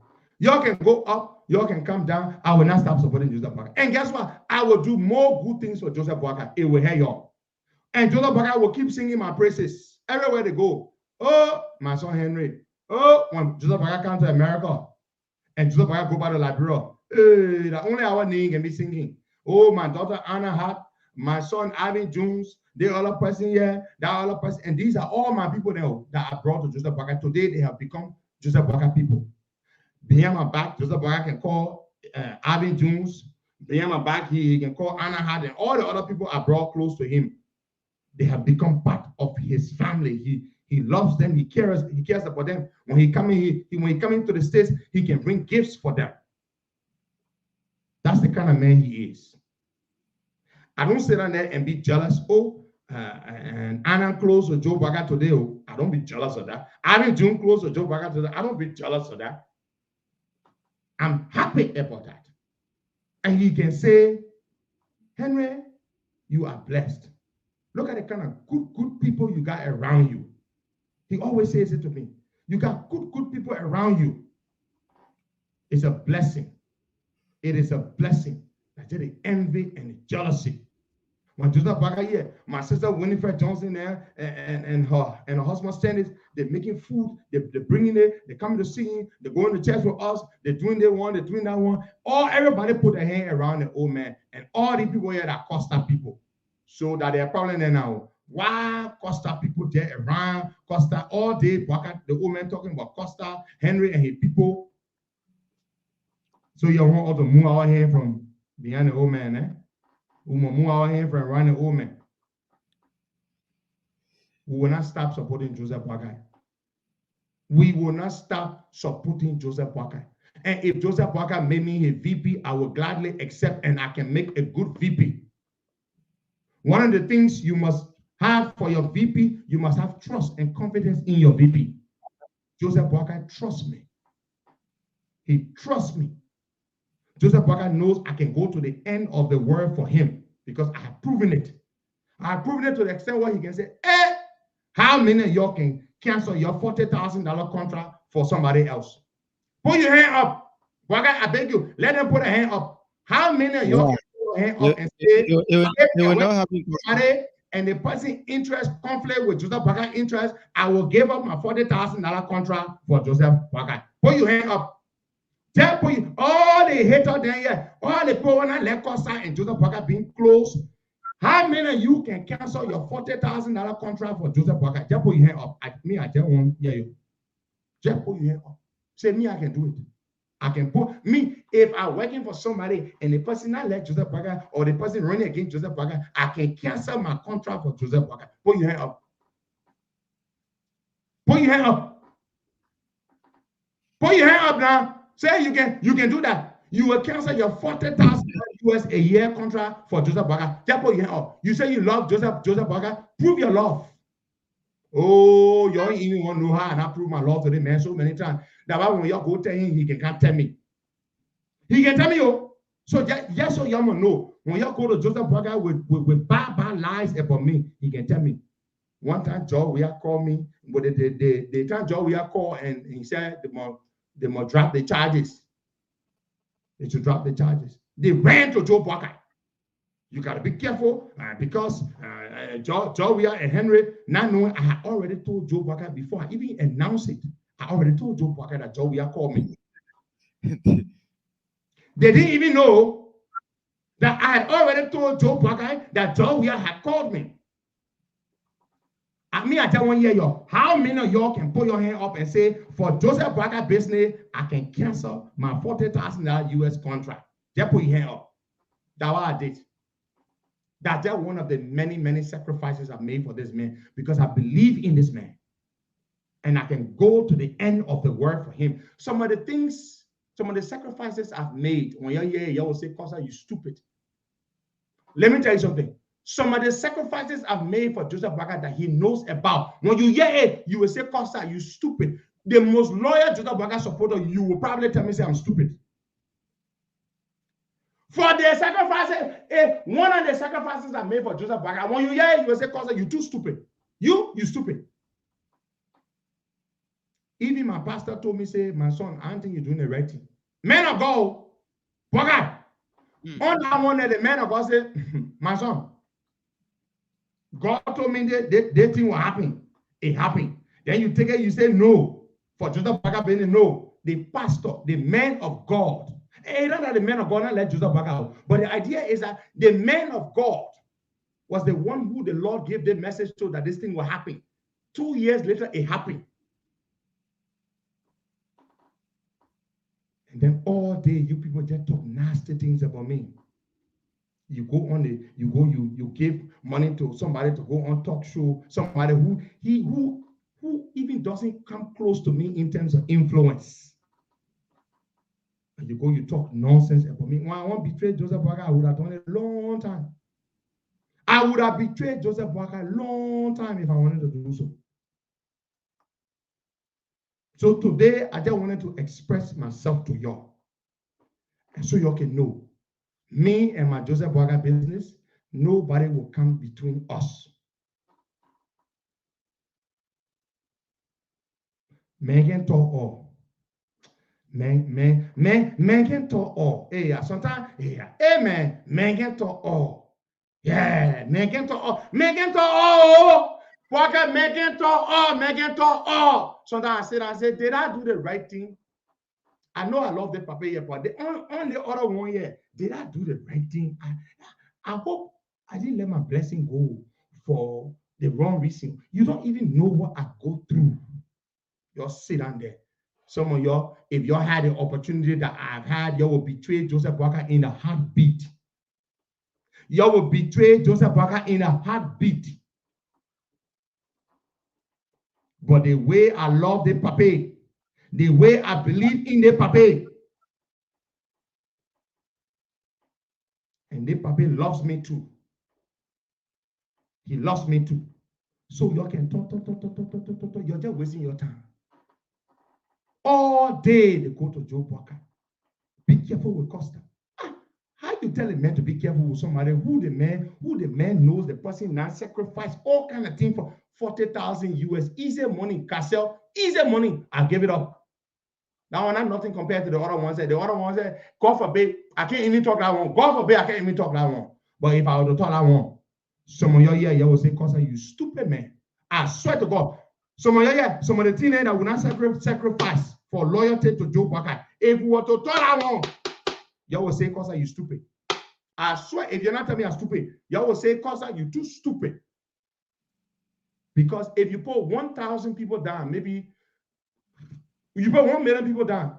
Y'all can go up, y'all can come down. I will not stop supporting Joseph Boakai. And guess what? I will do more good things for Joseph Boakai. It will help y'all. And Joseph Boakai will keep singing my praises everywhere they go. Oh, my son Henry. Oh, when Joseph Boakai comes to America and Joseph Boakai go by the Liberia, hey, the only our name can be singing. Oh, my daughter Anna Hart, my son Ivan Jones, the other person here, that other person. And these are all my people now that are brought to Joseph Boakai. Today, they have become Joseph Boakai people. Behind my back, Joseph Boakai can call Ivan Jones. Behind my back, he can call Anna Hart, and all the other people are brought close to him. They have become part of his family. He loves them. He cares about them. When he coming to the States, he can bring gifts for them. That's the kind of man he is. I don't sit down there and be jealous. Oh, and Anna close with Joe Boakai today. Oh, I don't be jealous of that. Ivan June close with Joe Boakai today. I don't be jealous of that. I'm happy about that. And he can say, Henry, you are blessed. Look at the kind of good people you got around you. He always says it to me. You got good people around you. It's a blessing. It is a blessing. That's the envy and the jealousy. When Joseph Boakai here, my sister Winifred Johnson there and her husband standing, they're making food, they're bringing it, they're coming to sing, they're going to church with us, they're doing their one, they're doing that one. Everybody put their hand around the old man, and all the people here are Costa people. So that they're probably there now. Why Costa people there around Costa all day? Boakai, the old man talking about Costa, Henry, and his people. So you want all to move our hand from behind the old man, eh? We will move our hand from around the old man. We will not stop supporting Joseph Boakai. We will not stop supporting Joseph Boakai. And if Joseph Boakai made me a VP, I will gladly accept, and I can make a good VP. One of the things you must have for your VP, you must have trust and confidence in your VP. Joseph Boakai trusts me. He trusts me. Joseph Boakai knows I can go to the end of the world for him because I have proven it. I have proven it to the extent where he can say, hey, how many of y'all can cancel your $40,000 contract for somebody else? Put your hand up. Boakai, I beg you, let them put a hand up. How many of y'all can put a hand up and say, it will not happen. And the person interest conflict with Joseph Boakai interest, I will give up my $40,000 contract for Joseph Boakai. Put your hand up. Tell you, all the haters there, yeah, all the people want to let Costa and Joseph Boakai being close. How many of you can cancel your $40,000 contract for Joseph Boakai? Just put your hand up. I just want to hear you. Just put your hand up. Say, me, I can do it. I can put me, if I'm working for somebody and the person not let Joseph Boakai or the person running against Joseph Boakai, I can cancel my contract for Joseph Boakai. Put your hand up. Put your hand up. Put your hand up now. Say you can do that. You will cancel your $40,000 US a year contract for Joseph Boakai. Just put your hand up. You say you love Joseph Boakai. Prove your love. Oh, you don't even want to know how I prove my love to the man so many times. That why when y'all go tell him, he can't tell me. He can tell me, oh. So just so y'all know, when y'all go to Joseph Boakai with bad lies about me, he can tell me. One time, Joe, we are called me, but the time Joe, we are called, and he said they must drop the charges. They should drop the charges. They ran to Joe Boakai. You got to be careful because Joe and Henry, not knowing, I had already told Joe Boakai before I even announced it. I already told Joe Boakai that Joe called me. They didn't even know that I had already told Joe Boakai that Joe had called me. I just want to hear y'all. How many of y'all can put your hand up and say, for Joseph Boakai business, I can cancel my $40,000 US contract? Just put your hand up. That's what I did. That's just one of the many, many sacrifices I've made for this man because I believe in this man. And I can go to the end of the world for him. Some of the sacrifices I've made, when you're here, you will say, Costa, you stupid. Let me tell you something. Some of the sacrifices I've made for Joseph Boakai that he knows about. When you hear it, you will say, Costa, you stupid. The most loyal Joseph Boakai supporter, you will probably tell me, say, I'm stupid. For the sacrifices, one of the sacrifices I made for Joseph Boakai, when you hear it, you will say, Costa, you too stupid. You stupid. Even my pastor told me, say, my son, I don't think you're doing the right thing. Men of God, God. On that one, the man of God said, my son, God told me that thing will happen. It happened. Then you take it, you say no. For Joseph Baga being no. The pastor, the man of God. It's not that the man of God not let Joseph Baga out. But the idea is that the man of God was the one who the Lord gave the message to that this thing will happen. 2 years later, it happened. And then all day, you people just talk nasty things about me. You go on you give money to somebody to go on talk show, somebody who even doesn't come close to me in terms of influence. And you talk nonsense about me. When I want to betray Joseph Walker, I would have done it a long time. I would have betrayed Joseph Walker a long time if I wanted to do so. So today, I just wanted to express myself to y'all. And so y'all can know, me and my Joseph Walker business, nobody will come between us. Megan talk all. Man can talk all. Hey, sometimes, man can talk all. Yeah, man can talk all. Man can talk all. Walker, man can talk all. Sometimes I say, did I do the right thing? I know I love the papa here, but the only other one here, did I do the right thing? I hope I didn't let my blessing go for the wrong reason. You don't even know what I go through. Y'all sit down there. Some of y'all, if y'all had the opportunity that I've had, y'all will betray Joseph Walker in a heartbeat. Y'all will betray Joseph Walker in a heartbeat. But the way I love the papa, the way I believe in the papa, and the papa loves me too. He loves me too. So y'all can talk. You're just wasting your time. All day they go to Joe Walker. Be careful with Costa. How you tell a man to be careful with somebody who the man knows the person now sacrifice all kind of things for 40,000 US, easy money, Cassell, easy money. I give it up. Now I'm nothing compared to the other ones. The other ones say, God forbid, I can't even talk that one. God forbid, I can't even talk that one. But if I were to talk that one, some of you will say, Costa, you stupid man. I swear to God. Some of the teenagers that will not sacrifice for loyalty to Joe Walker. If we were to talk that one, y'all will say, Costa, you stupid. I swear, if you're not telling me I'm stupid, y'all will say, Costa, you too stupid. Because if you put 1,000 people down, maybe you put 1 million people down.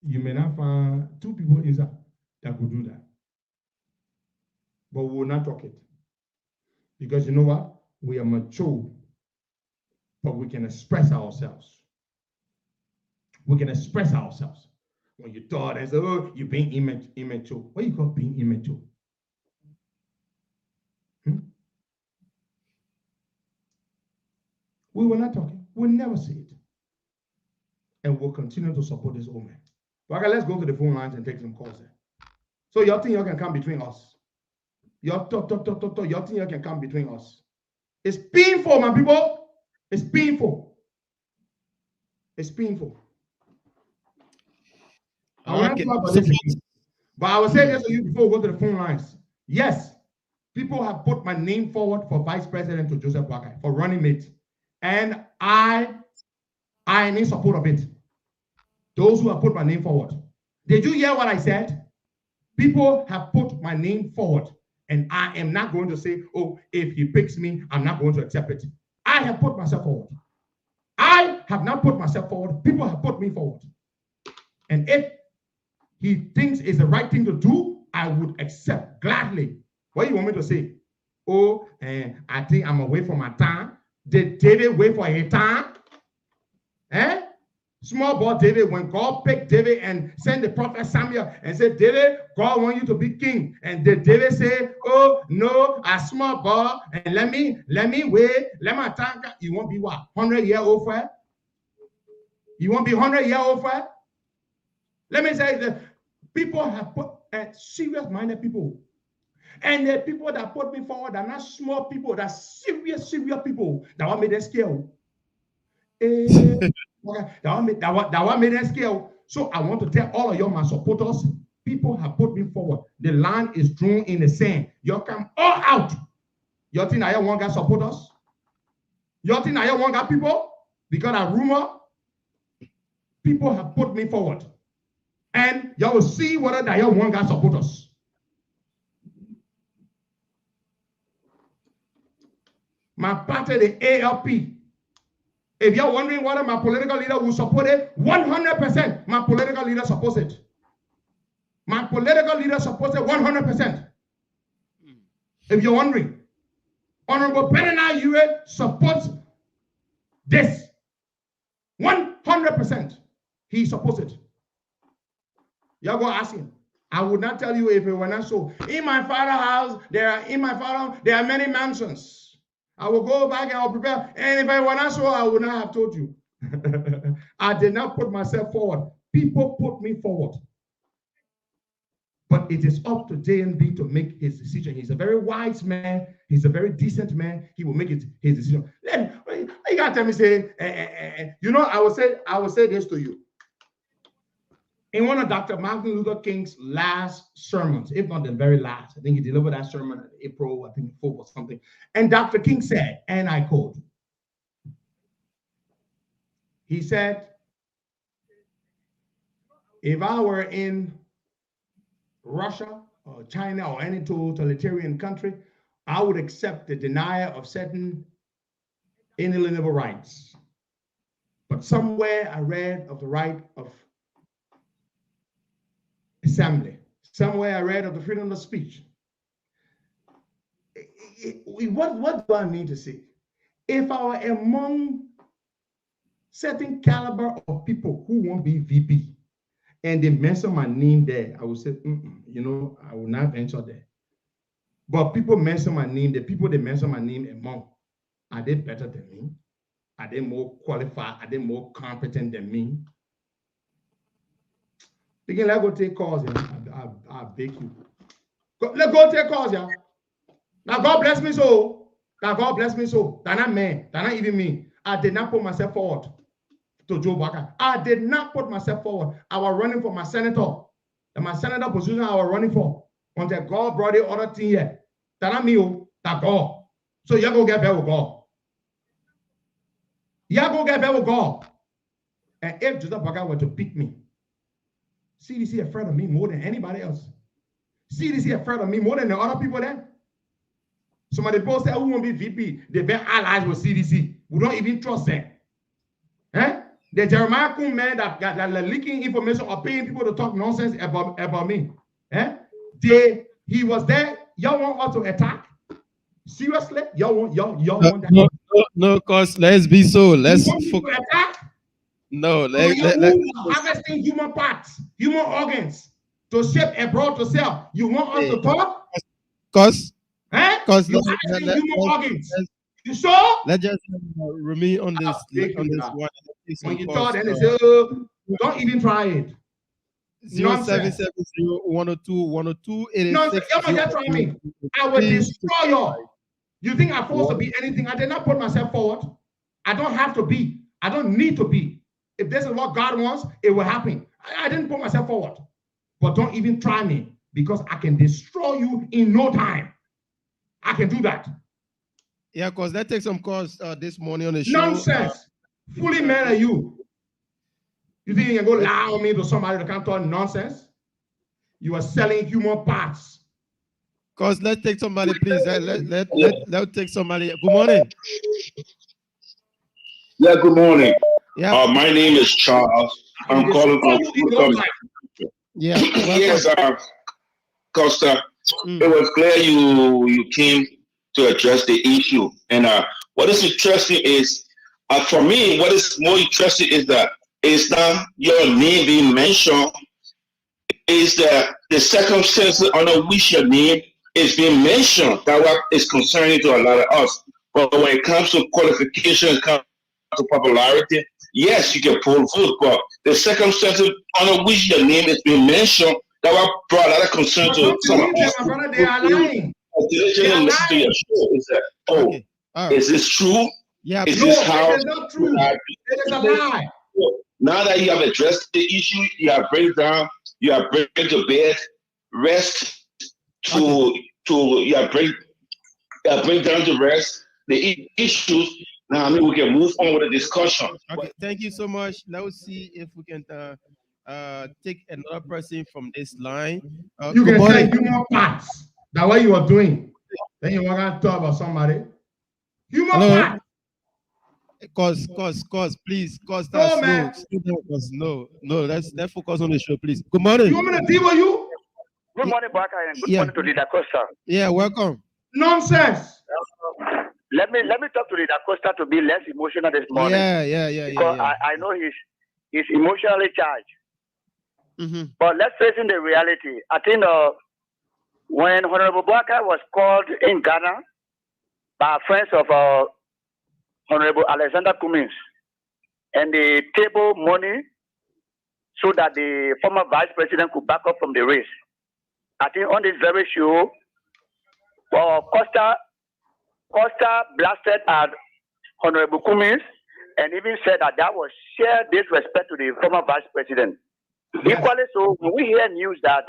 You may not find 2 people inside that could do that. But we will not talk it. Because you know what? We are mature, but we can express ourselves. We can express ourselves. When you thought and say, oh, you're being immature. What do you call being immature? We were not talking. We'll never say it. And we'll continue to support this old man. Okay, let's go to the phone lines and take some calls there. So y'all think y'all can come between us? Y'all talk. Y'all think y'all can come between us? It's painful, my people. It's painful. It's painful. I will not talk about this again. But I will say this to you before we go to the phone lines. Yes, people have put my name forward for vice president to Joseph Walker, for running mate. And I am in support of it. Those who have put my name forward. Did you hear what I said? People have put my name forward. And I am not going to say, oh, if he picks me, I'm not going to accept it. I have put myself forward. I have not put myself forward. People have put me forward. And if he thinks it's the right thing to do, I would accept gladly. What do you want me to say? Oh, I think I'm away from my time. Did David wait for his time? Small boy David, when God picked David and sent the prophet Samuel and said, David, God wants you to be king. And did David say, oh, no, I small boy, and let me wait, let my time. You won't be what? 100-year-old for it? You won't be 100-year-old for it? Let me say that people have put serious-minded people. And the people that put me forward are not small people, they're serious people that want me to scale. Okay. That one made us scale. So I want to tell all of y'all, my supporters, people have put me forward. The line is drawn in the sand. Y'all come all out. Y'all think I want guys support us? Y'all think I want guys people? Because I rumor, people have put me forward. And y'all will see whether that y'all want guys support us. My party, the ALP. If you're wondering whether my political leader will support it, 100%, my political leader supports it. My political leader supports it 100%. If you're wondering, Honorable Benena Yue supports this 100%. He supports it. Y'all go ask him. I would not tell you if it were not so. In my father's house, there are many mansions. I will go back and I'll prepare. And if I were not so, I would not have told you. I did not put myself forward. People put me forward. But it is up to JNB to make his decision. He's a very wise man. He's a very decent man. He will make it his decision. Then you gotta tell me, say, you know, I will say this to you. In one of Dr. Martin Luther King's last sermons, if not the very last, I think he delivered that sermon in April, I think 4th or something. And Dr. King said, and I quote, he said, if I were in Russia or China or any totalitarian country, I would accept the denial of certain inalienable rights. But somewhere I read of the right of assembly. Somewhere I read of the freedom of speech. What do I mean to say? If I were among certain caliber of people who won't be VP, and they mention my name there, I would say, you know, I will not venture there. But people mention my name, the people they mention my name among, are they better than me? Are they more qualified? Are they more competent than me? Begin, let's go take calls, yeah. I beg you. Let's go take calls, yeah. Now God bless me so. Now God bless me so. They're not men. They're not even me. I did not put myself forward to Joe Baka. I did not put myself forward. I was running for my senator. And my senator position I was running for. Until God brought the other thing here. That's not me, that's God. So you go get better with God. You go get better with God. And if Joseph Baka were to pick me, CDC afraid of me more than anybody else. CDC afraid of me more than the other people there. Somebody post that who won't be VP, they've been allies with CDC. We don't even trust them. Eh? The Jeremiah Kuhn man that leaking information or paying people to talk nonsense about me. Eh? He was there. Y'all want us to attack? Seriously? Y'all want that? No, cause let's be so. Let's focus. No, let's harvesting human parts, human organs to ship abroad to sell. You want us to talk? Cause you're harvesting human organs. You saw? Let's just remain on this one. When you thought, and they say, don't even try it. 0770 102 102 86. You're trying me. I will destroy you. You think I'm supposed to be anything? I did not put myself forward. I don't have to be. I don't need to be. If this is what God wants, it will happen. I didn't put myself forward. But don't even try me because I can destroy you in no time. I can do that. Yeah, because that takes some calls this morning on the show. Nonsense. Fully mad at you. You think you can go lie on me to somebody that can't talk nonsense? You are selling human parts. Because let's take somebody, please. Let's take somebody. Good morning. Yeah, good morning. Yeah. My name is Charles. I'm calling from. Yeah. Yes, Costa. It was clear you came to address the issue. And what is interesting is, for me, what is more interesting is that it's not your name being mentioned, is that the circumstances under which your name is being mentioned. That what is concerning to a lot of us. But when it comes to qualifications, it comes to popularity, yes, you can pull vote, but the circumstances under which your name is being mentioned, that what brought a lot of concern to some of us. My brother, they are lying. Listen to your show. Is that, is this true? Yeah. Is No, this how it is not true. It is a lie. now that you have addressed the issue, you have bring down, you have bring to bed, rest to you have bring down to rest the issues. Now I mean we can move on with the discussion. Okay, thank you so much. Let's see if we can take another person from this line. You good can say morning. human parts. That's what you are doing. Then you are going to talk about somebody. Human Hello? parts. Cause, please, cause No, that's man. no, let's focus on the show, please. Good morning. You want me to deal with you? Good morning, Baka, and good Yeah. morning to Leader Costa. Yeah, welcome. Nonsense. Let me talk to Leader Costa to be less emotional this morning. Because I know he's emotionally charged. Mm-hmm. But let's face in the reality. I think when Honorable Baka was called in Ghana by friends of Honorable Alexander Cummings, and they table money so that the former vice president could back up from the race. I think on this very show, Costa blasted at Honorable Cummings and even said that was sheer disrespect to the former vice president. Yes. Equally so, when we hear news that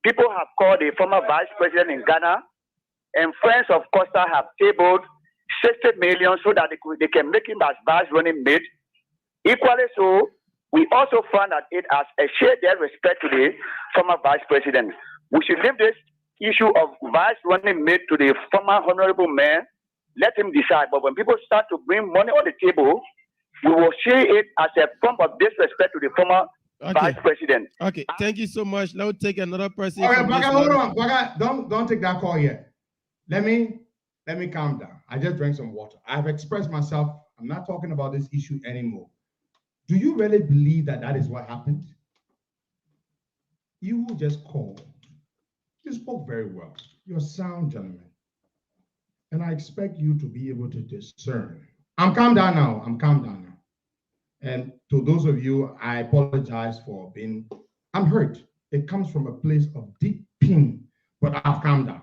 people have called the former vice president in Ghana and friends of Costa have tabled 60 million so that they can make him as vice running mate. Equally so, we also found that it as a sheer disrespect to the former vice president. We should leave this issue of vice running mate to the former honorable man. Let him decide. But when people start to bring money on the table, we will see it as a form of disrespect to the former vice president. Okay, thank you so much. Now take another person. All right, Baka, hold on. Baka, don't take that call yet. Let me calm down. I just drank some water. I've expressed myself. I'm not talking about this issue anymore. Do you really believe that is what happened? You just called. You spoke very well. You're a sound gentleman. And I expect you to be able to discern. I'm calm down now. And to those of you, I apologize for being, I'm hurt. It comes from a place of deep pain, but I've calmed down.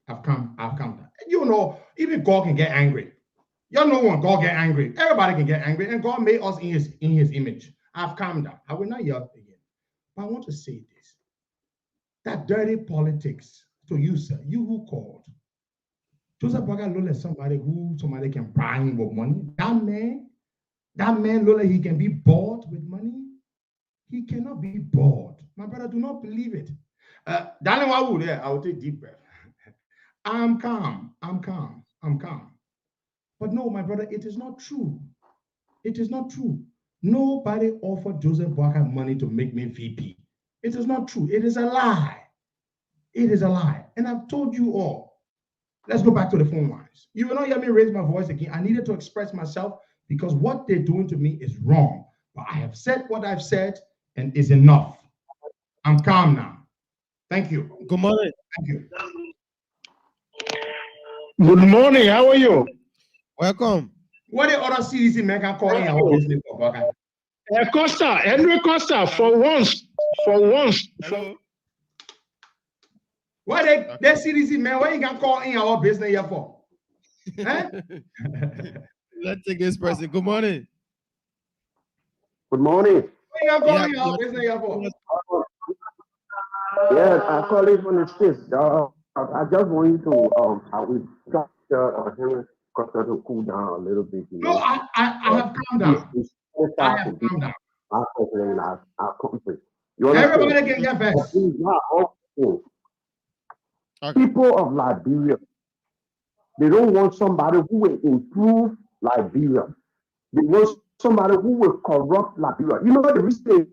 I've calmed down. You know, even God can get angry. You know when God get angry, everybody can get angry, and God made us in his image. I've calmed down. I will not yell again. But I want to say this. That dirty politics to you, sir, you who called. Joseph Baka look like somebody can buy him with money. That man look like he can be bought with money. He cannot be bought. My brother, do not believe it. Darling, I will take deep breath. I'm calm. But no, my brother, it is not true. It is not true. Nobody offered Joseph Baka money to make me VP. It is not true. It is a lie. It is a lie. And I've told you all. Let's go back to the phone lines. You will not hear me raise my voice again. I needed to express myself because what they're doing to me is wrong. But I have said what I've said and is enough. I'm calm now. Thank you. Good morning. Thank you. Good morning. How are you? Welcome. What the other CDC men can call in our business for, Baka? Costa, Henry Costa, for once. Hello. What the CDC man, what you can call in our business here for? Let's take this person. Good morning. Good morning. What you can call in our business here for? Yes, I call it from the States. I just want you to I will try Henry Costa to cool down a little bit. No, I have calmed down. I have calmed down. Our country. Everybody can get back. People of Liberia, they don't want somebody who will improve Liberia. They want somebody who will corrupt Liberia. You know the reason.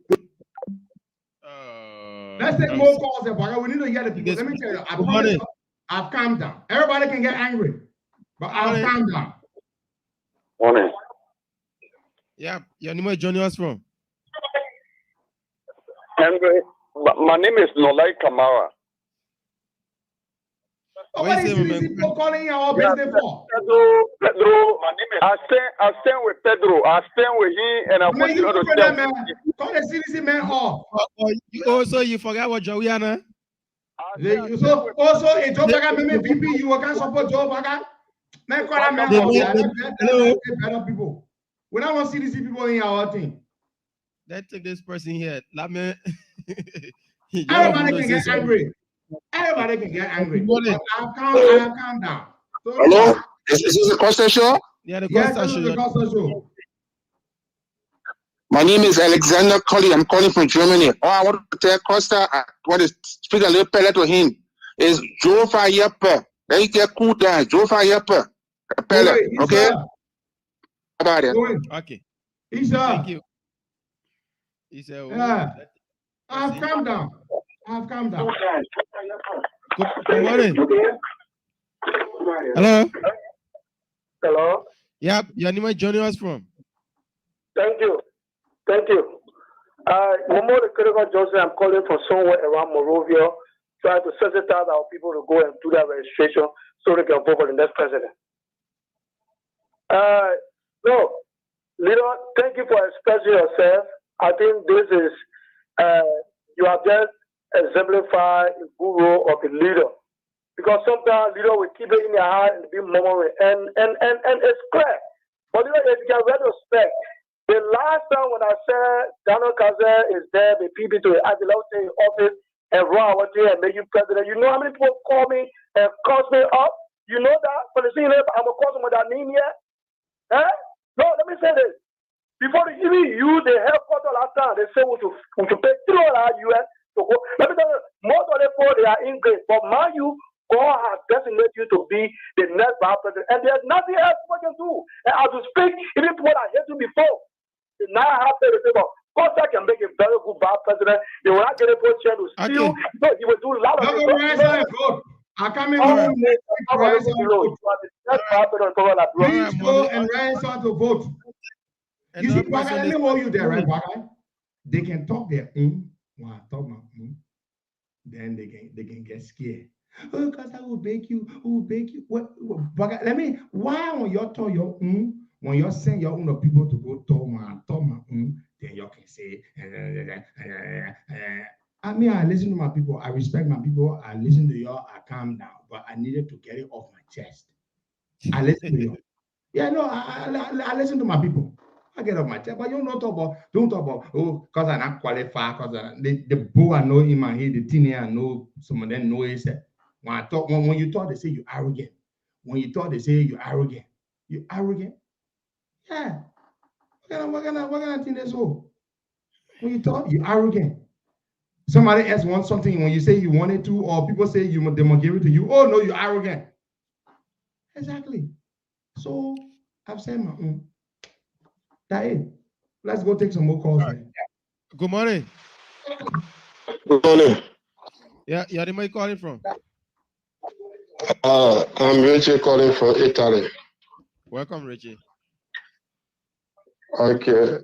Let's take more calls there, Baka. We need to hear the people. Let me tell you, I promise I've calmed down. Everybody can get angry, but I've calmed down. Morning. Yeah, your name is joining us from? Henry, my name is Nolai Kamara. What is these people calling our business for? Pedro, my name is. I stand with Pedro. I stand with him, and I want you to tell me. Call the CDC man off. You forgot what Joanna? Also, a Joe Baka, maybe VP, you can't support Joe Baka. Man, call them Hello. better people. We don't want CDC people in our thing. Let's take this person here. Let me. Everybody can get angry. Everybody can get angry. But I'll calm down. So hello? Is this the Costa Show? Yeah, the yes, Costa this is the Show. Costa Show. My name is Alexander Colley. I'm calling from Germany. Oh, I want to tell Costa, I want to speak a little pellet to him. Is Joe Fayepe. Then you get cool down. Joe Fayepe. Pellet. Okay? About it. Okay. Thank you. He said, yeah. I've calmed down. Good morning. Hello. Hello. Yep. Your name is joining us from. Thank you. Momo the Critical Johnson, I'm calling from somewhere around Morovia, trying to sensitize our people to go and do that registration so they can vote for the next president. No, Leader, thank you for expressing yourself. I think this is, you have just exemplified the good role of the leader. Because sometimes leader will keep it in their heart and be murmuring, and it's clear. But leader, if you can retrospect, the last time when I said Donald Kazan is there, the people to Adelaide in office and run out there and make you president, you know how many people call me and call me up? You know that? For the scene, I'm a cousin with that name yet? Eh? No, let me say this. Before they even use the headquarters last time, they say we should pay $3 US to go. Let me tell you, most of the people, they are English. But mind you, God has designated you to be the next vice president. And there's nothing else we can do. And as we speak, even people that hate you before, now I have to say, but Costa can make a very good vice president. They will not get a chair to steal. No, he will do a lot of things. I come in room. Please go and rise on to vote. You see, Baka, let me hold you there, right, Baka? They can talk their then they can get scared. Oh, because I will bake you. What Baka, let me, why when you talk your when you send your own people to go talk my then you can say I mean, I listen to my people, I respect my people, I listen to y'all, I calm down, but I needed to get it off my chest. I listen to you. Yeah, no, I listen to my people. I get off my chest, but you don't talk about, oh, because I'm not qualified, because the boy I know in my head, the teenager I know, some of them know it. When you talk, they say you're arrogant. When you talk, they say you're arrogant. You're arrogant? Yeah. What kind of thing that's all? When you talk, you're arrogant. Somebody else wants something when you say you want it to, or people say they must give it to you. Oh no, you're arrogant. Exactly. So I've said my own. That's it. Let's go take some more calls. Right. Good morning. Good morning. Yeah, where are you calling from? I'm Richie calling from Italy. Welcome, Richie. Okay.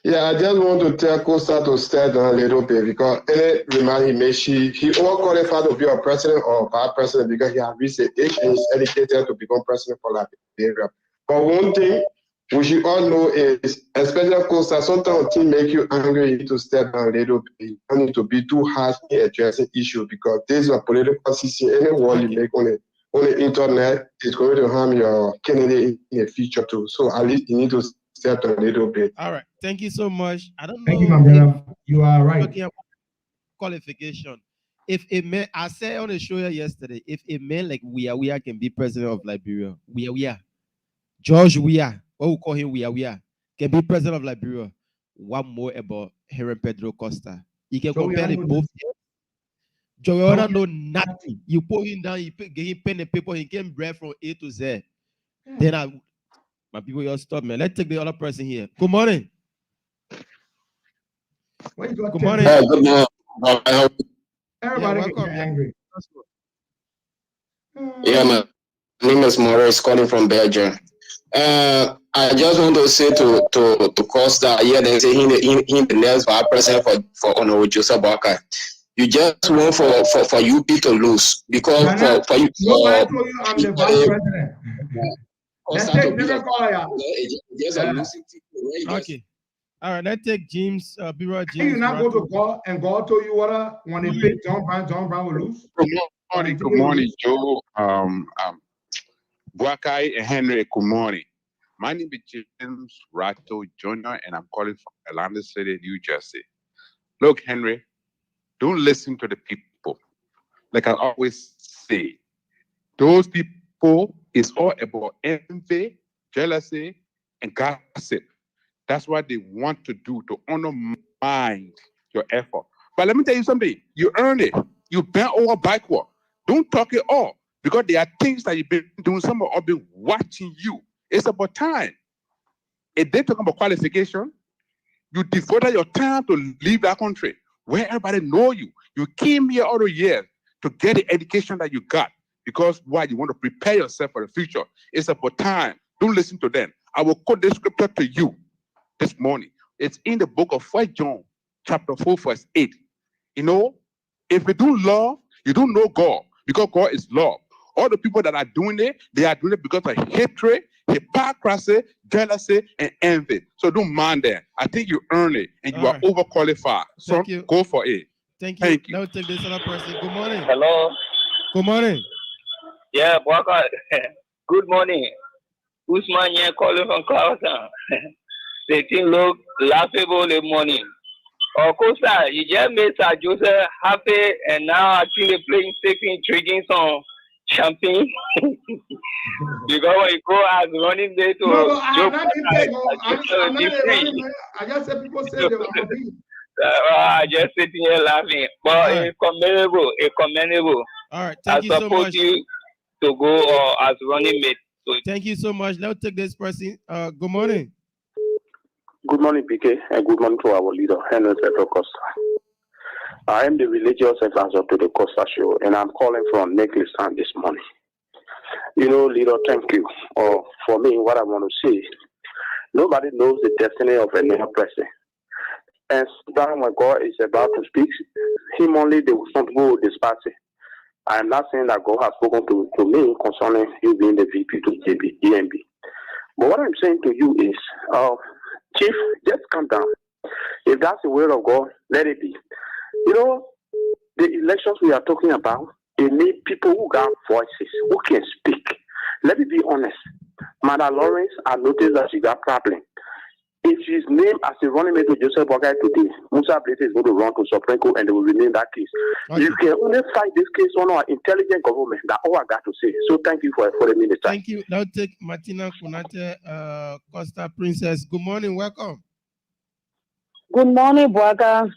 Yeah, I just want to tell Costa to stay down a little bit because any remark he made, he qualified to be a president or vice president because he has reached the age and is educated to become president for Liberia. But one thing we should all know is, especially Costa, sometimes things make you angry, you need to step down a little bit. You don't need to be too harsh in addressing issues because this is a political system. Any word you make on the internet is going to harm your candidate in the future too. So at least you need to step down a little bit. All right. Thank you so much. I don't know. Thank you, my brother. You are right. Qualification. If a man, I said on the show yesterday, if a man like Weah can be president of Liberia, Weah, George Weah, what we call him Weah, can be president of Liberia. What more about Herman Pedro Costa? You can compare the both. Joanna know nothing. You put him down, you give him pen and paper, he came bread from A to Z. Yeah. Then my people, y'all stop, man. Let's take the other person here. Good morning. Good morning. Good morning. Everybody get angry. Yeah, my name is Maurice, calling from Belgium. I just want to say to Costa, yeah, they say he the next vice president for Honorable Joseph Barker. You just want for UP to lose because for you. Nobody told you I'm the vice president. Let's take different color. Okay. All right, let's take James. James. You not go to God and God told you what when they pick John Brown will lose. Good morning, Joe. Buakai and Henry, good morning. My name is James Ratto Jr., and I'm calling from Atlantic City, New Jersey. Look, Henry, don't listen to the people. Like I always say, those people is all about envy, jealousy, and gossip. That's what they want to do to undermine your effort. But let me tell you something. You earn it. You bent over backward. Don't talk it all because there are things that you've been doing. Some have been watching you. It's about time. If they talk about qualification, you devoted your time to leave that country where everybody know you. You came here all the years to get the education that you got because why? You want to prepare yourself for the future. It's about time. Don't listen to them. I will quote this scripture to you this morning. It's in the book of 1 John, chapter 4, verse 8. You know, if you do love, you don't know God because God is love. All the people that are doing it, they are doing it because of hatred, hypocrisy, jealousy, and envy. So don't mind that. I think you earn it and you are overqualified. So Thank you. go for it. Thank you. Thank you. Now take this other person. Good morning. Hello. Good morning. Yeah, Bwaka. Good morning. Usman here calling from Clausen. The thing look laughable in the morning. Of course, you just made Sir Joseph happy, and now I think they're playing taking drinking some champagne. Because when you go as running there to No, but I'm not in there. I'm not a running man. I just said people say they want to be. I just sitting here laughing. But it's commendable. It's commendable. All right. Thank you so support much. you to go as running mate. So Thank you so much. Now take this person. Good morning. Good morning, PK, and good morning to our leader, Henry Costa. I am the religious advisor to the Costa Show, and I'm calling from Necklace Town this morning. You know, leader, thank you. For me, what I want to say, nobody knows the destiny of another person. And sometimes when God is about to speak, him only they will not go with this party. I am not saying that God has spoken to me concerning you being the VP to DMB. But what I'm saying to you is, Chief, just calm down. If that's the word of God, let it be. You know, the elections we are talking about, it need people who got voices, who can speak. Let me be honest. Madam Lawrence, I noticed that she got problem. If she's named as a running mate to Joseph Bogai today, Musa Blake is going to run to Supreme Court and they will remain that case. Okay. You can only fight this case on our intelligent government. That's all I got to say. So thank you for the minute. Thank you. Now take Martina Kunate, Costa Princess. Good morning. Welcome. Good morning, Bwaga.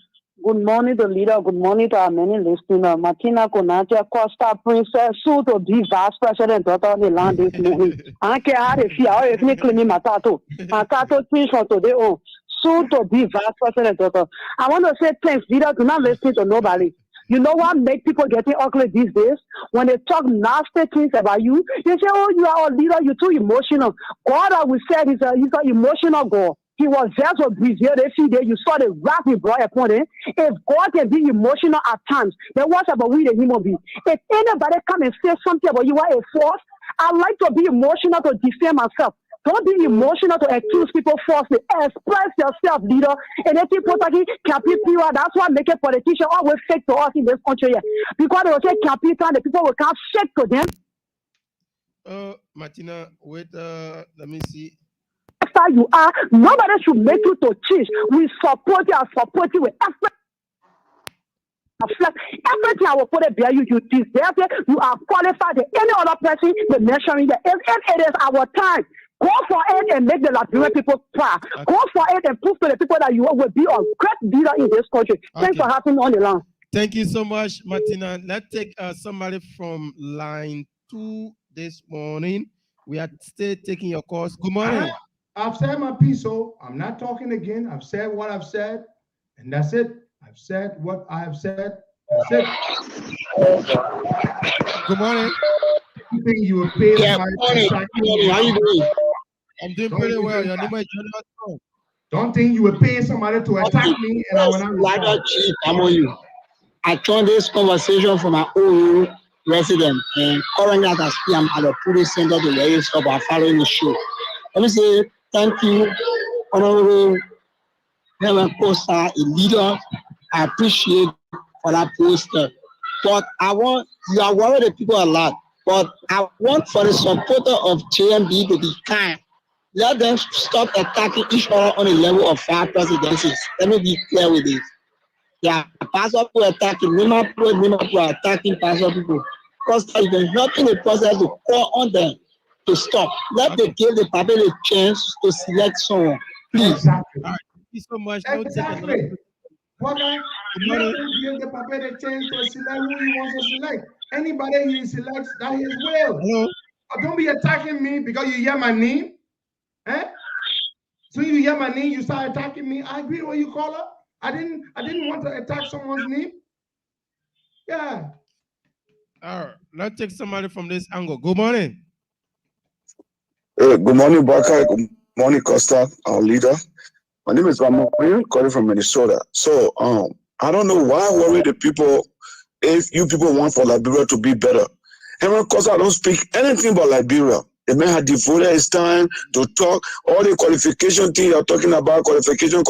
Good morning, the leader. Good morning to our many listeners. Martina Konate, Costa Princess, soon to be vice president of the land this morning. I can't have a fear if you claim me, Matato. Matato, please, for today. Oh, soon to be vice president of the. I want to say thanks, leader. Do not listen to nobody. You know what makes people getting ugly these days? When they talk nasty things about you, they say, oh, you are a leader, you're too emotional. God, I will say, he's an emotional God. He was just a Brazil every day. You saw the wrath he brought upon him. If God can be emotional at times, then what about we the human being? If anybody come and say something about you are a force, I like to be emotional to defend myself. Don't be emotional to accuse people falsely. Express yourself, leader. And if people talking capital, that's why make a politician always fake to us in this country here. Because they will say capital, the people will come shake to them. Martina, wait, let me see. After you are, nobody should make you to change. We support you and support you with effort. Everything I will put it behind you, you deserve it. You are qualified than any other person to mention it. If it is our time, go for it and make the Liberian people proud. Go for it and prove to the people that you will be a great leader in this country. Thanks for having me on the line. Thank you so much, Martina. Let's take somebody from line 2 this morning. We are still taking your calls. Good morning. I've said my piece, so I'm not talking again. I've said what I've said, and that's it. I've said what I have said. That's it. Good morning. You think you will pay somebody to attack me? How you doing? I'm doing pretty well. Your name is Jonathan. Don't think you will pay somebody to attack me and I will not respond. Chief, I'm on you. I joined this conversation from my own resident, and currently as I speak, I'm at the police center to register about following the show. Let me say thank you, Honorable Henry Costa, a leader. I appreciate for that poster. But you are worried the people a lot. But I want for the supporter of JMB to be kind. Let them stop attacking each other on the level of 5 presidencies. Let me be clear with this. Yeah, pastor people attacking, Nima people are attacking pastor people. Because you can help in the process to call on them to stop. Let them give the public a chance to select someone. Please. Exactly. All right. Thank you so much. No Exactly. Waka, let him give the puppet a chance to select who he wants to select. Anybody he selects, that his will. Hello. Don't be attacking me because you hear my name. Eh? So you hear my name, you start attacking me. I agree with what you call her. I didn't want to attack someone's name. Yeah. All right. Let's take somebody from this angle. Good morning. Hey, good morning, Baka. Good morning, Costa, our leader. My name is Ramon calling from Minnesota. So, I don't know why worry the people if you people want for Liberia to be better. Henry Costa don't speak anything about Liberia. The man had devoted his time to talk. All the qualification thing you're talking about, qualification.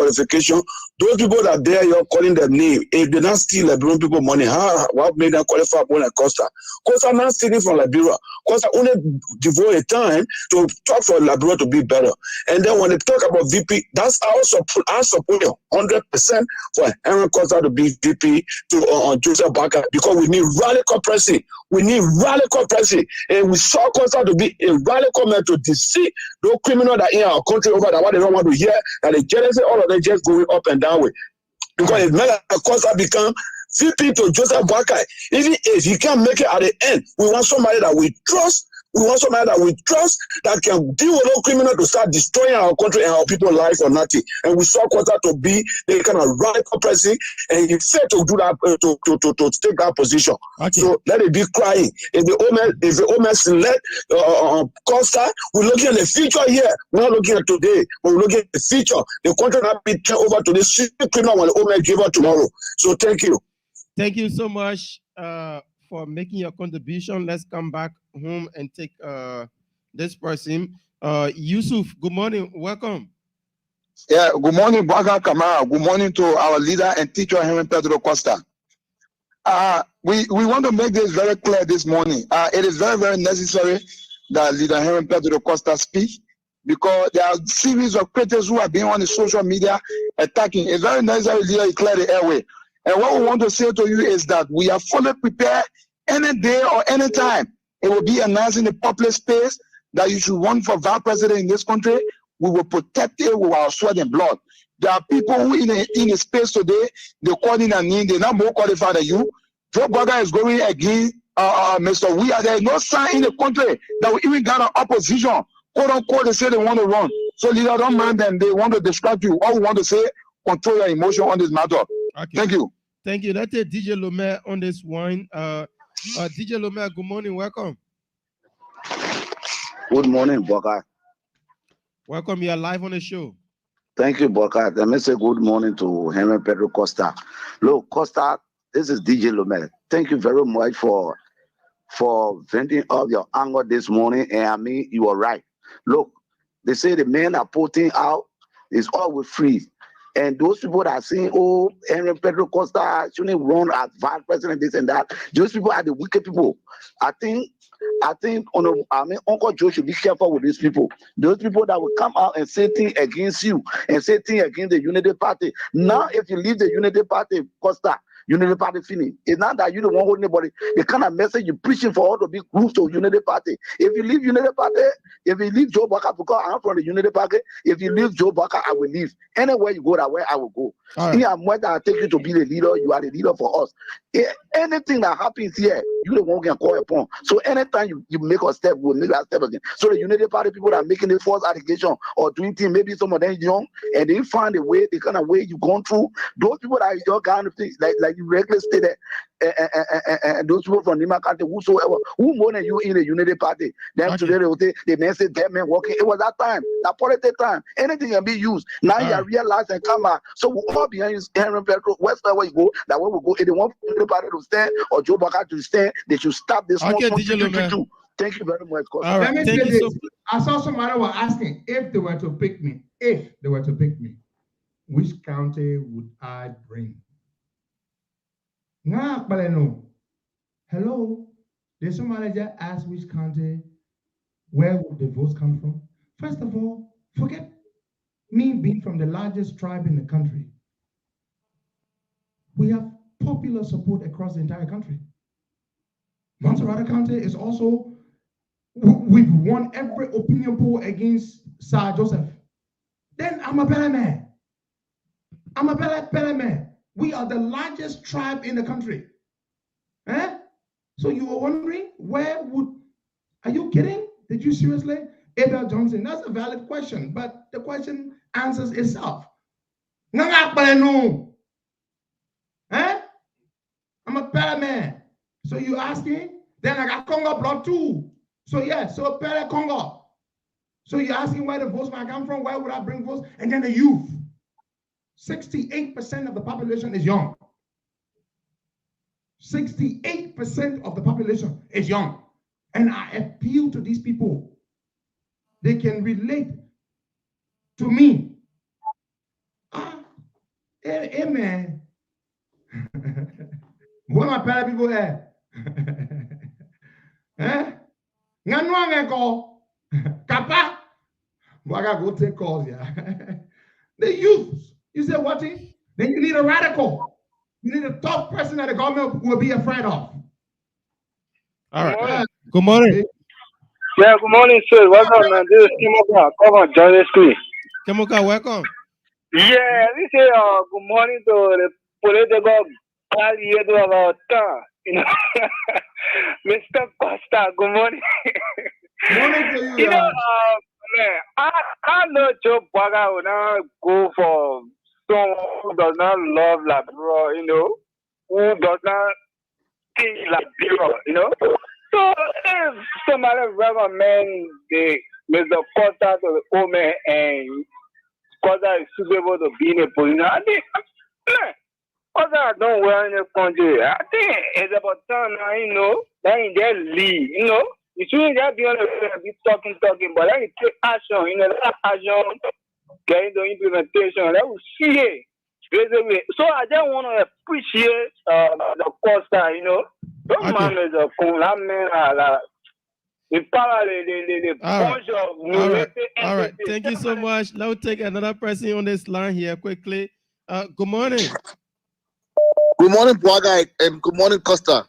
Those people that are there, you're calling their name. If they not steal Liberian people money, what made them qualify for like Costa? Costa not stealing from Liberia. Costa only devote a time to talk for Liberia to be better. And then when they talk about VP, that's I support 100% for Henry Costa to be VP to Joseph Baka because we need radical pressing. We need radical pressing. And we saw Costa to be a radical man to deceive those criminals that in our country over that what they don't want to hear, that the jealousy, all of them just going up and down with. Because if Mela Costa become VP to Joseph Baka, even if he can't make it at the end, we want somebody that we trust. We want somebody that we trust that can deal with those criminals to start destroying our country and our people's life or nothing. And we saw Costa to be the kind of radical person, and he failed to do that to take that position. Okay. So let it be crying. If the old man select Costa, we're looking at the future here. We're not looking at today, but we're looking at the future. The country not be turned over to the criminal when the old man give up tomorrow. So thank you. Thank you so much for making your contribution. Let's come back home and take this person. Yusuf, good morning. Welcome. Yeah, good morning, Baga Kamara. Good morning to our leader and teacher, Henry Pedro Costa. We want to make this very clear this morning. It is very, very necessary that leader Henry Pedro Costa speak because there are a series of critics who have been on the social media attacking. It's very necessary leader clear the airway. And what we want to say to you is that we are fully prepared any day or any time. It will be announced in the public space that you should run for vice president in this country. We will protect it with our sweat and blood. There are people who in the space today, they call in a name, they're not more qualified than you. Joe Biden is going against Mr. We are there is no sign in the country that we even got an opposition. Quote unquote, they say they want to run. So leader, don't mind them. They want to distract you. All we want to say, control your emotion on this matter. Okay. Thank you. Thank you. Let's take DJ Lomé on this one. DJ Lomé, good morning. Welcome. Good morning, Boka. Welcome. You are live on the show. Thank you, Boka. Let me say good morning to Henry Pedro Costa. Look, Costa, this is DJ Lomé. Thank you very much for venting out your anger this morning. And I mean, you are right. Look, they say the men are putting out is always free. And those people that are saying, oh, Henry Pedro Costa shouldn't run as vice president, this and that, those people are the wicked people. I think Uncle Joe should be careful with these people. Those people that will come out and say things against you and say things against the Unity Party. Now, if you leave the Unity Party, Costa, Unity Party finish. It's not that you don't want anybody. The kind of message you're preaching for all the big groups to Unity Party. If you leave Unity Party, if you leave Joe Baka, because I'm from the Unity Party, if you leave Joe Baka, I will leave. Anywhere you go, that way I will go. Right. Here, I'm whether I take you to be the leader, you are the leader for us. Anything that happens here, you the one can call upon. So anytime you make a step, we'll make that step again. So the Unity Party people that are making the false allegation or doing things, maybe some of them young, and they find a way, the kind of way you've gone through. Those people that are your kind of things, like you regularly stated, and those people from Nima County, whosoever, who more than you in the Unity Party, then today they will say, the man said, that man walking. It was that time, that political time. Anything can be used. Now you realize and come out. So we all behind Henry Pedro, wherever you go, that way we go. If they want Unity Party to stand or Joe Baka to stand, they should stop this one. Thank you very much. All right. Let me say this. I saw somebody was asking if they were to pick me, which county would I bring? Hello. Did somebody just ask which county, where would the votes come from? First of all, forget me being from the largest tribe in the country. We have popular support across the entire country. Montserrat County is also, we've won every opinion poll against Sir Joseph. Then I'm a better man. I'm a better man. We are the largest tribe in the country. Eh? So you were wondering, are you kidding? Did you seriously? Abel Johnson, that's a valid question, but the question answers itself. Eh? I'm a better man. So you asking? Then I got Congo blood too. So yeah, so better Congo. So you're asking where the votes might come from? Where would I bring votes? And then the youth. 68% of the population is young. 68% of the population is young. And I appeal to these people. They can relate to me. Hey man. Where my parent people at? Eh? Nganwanga go. Kapa. Boy, I gotta go take calls, yeah. The youth. You say what? Then you need a radical. You need a tough person that the government will be afraid of. All right. Good morning. Yeah, good morning, sir. Welcome, man. This is Kimoka. Come on, join us, please. Kimoka, welcome. Yeah, we say good morning to the political gladiator of our time. You know, Mr. Costa, good morning. Morning to you, you know, man, I know Joe Baga will not go for someone who does not love Labrador, you know, who does not think Labrador, you know. So if somebody recommend the Mr. Costa to the old man and Costa is suitable to be in a position, I think, man, Costa don't wear in the country. I think it's about time now, you know, that in their league, you know. You shouldn't just be on the be talking, but then you take action, you know, that action, get into implementation, that will see it. Basically. So I just want to appreciate the Costa, you know. Don't mind the that man, the power, the bunch of All right. Thank you so much. Now take another person on this line here quickly. Good morning. Good morning, Boaga, and good morning, Costa.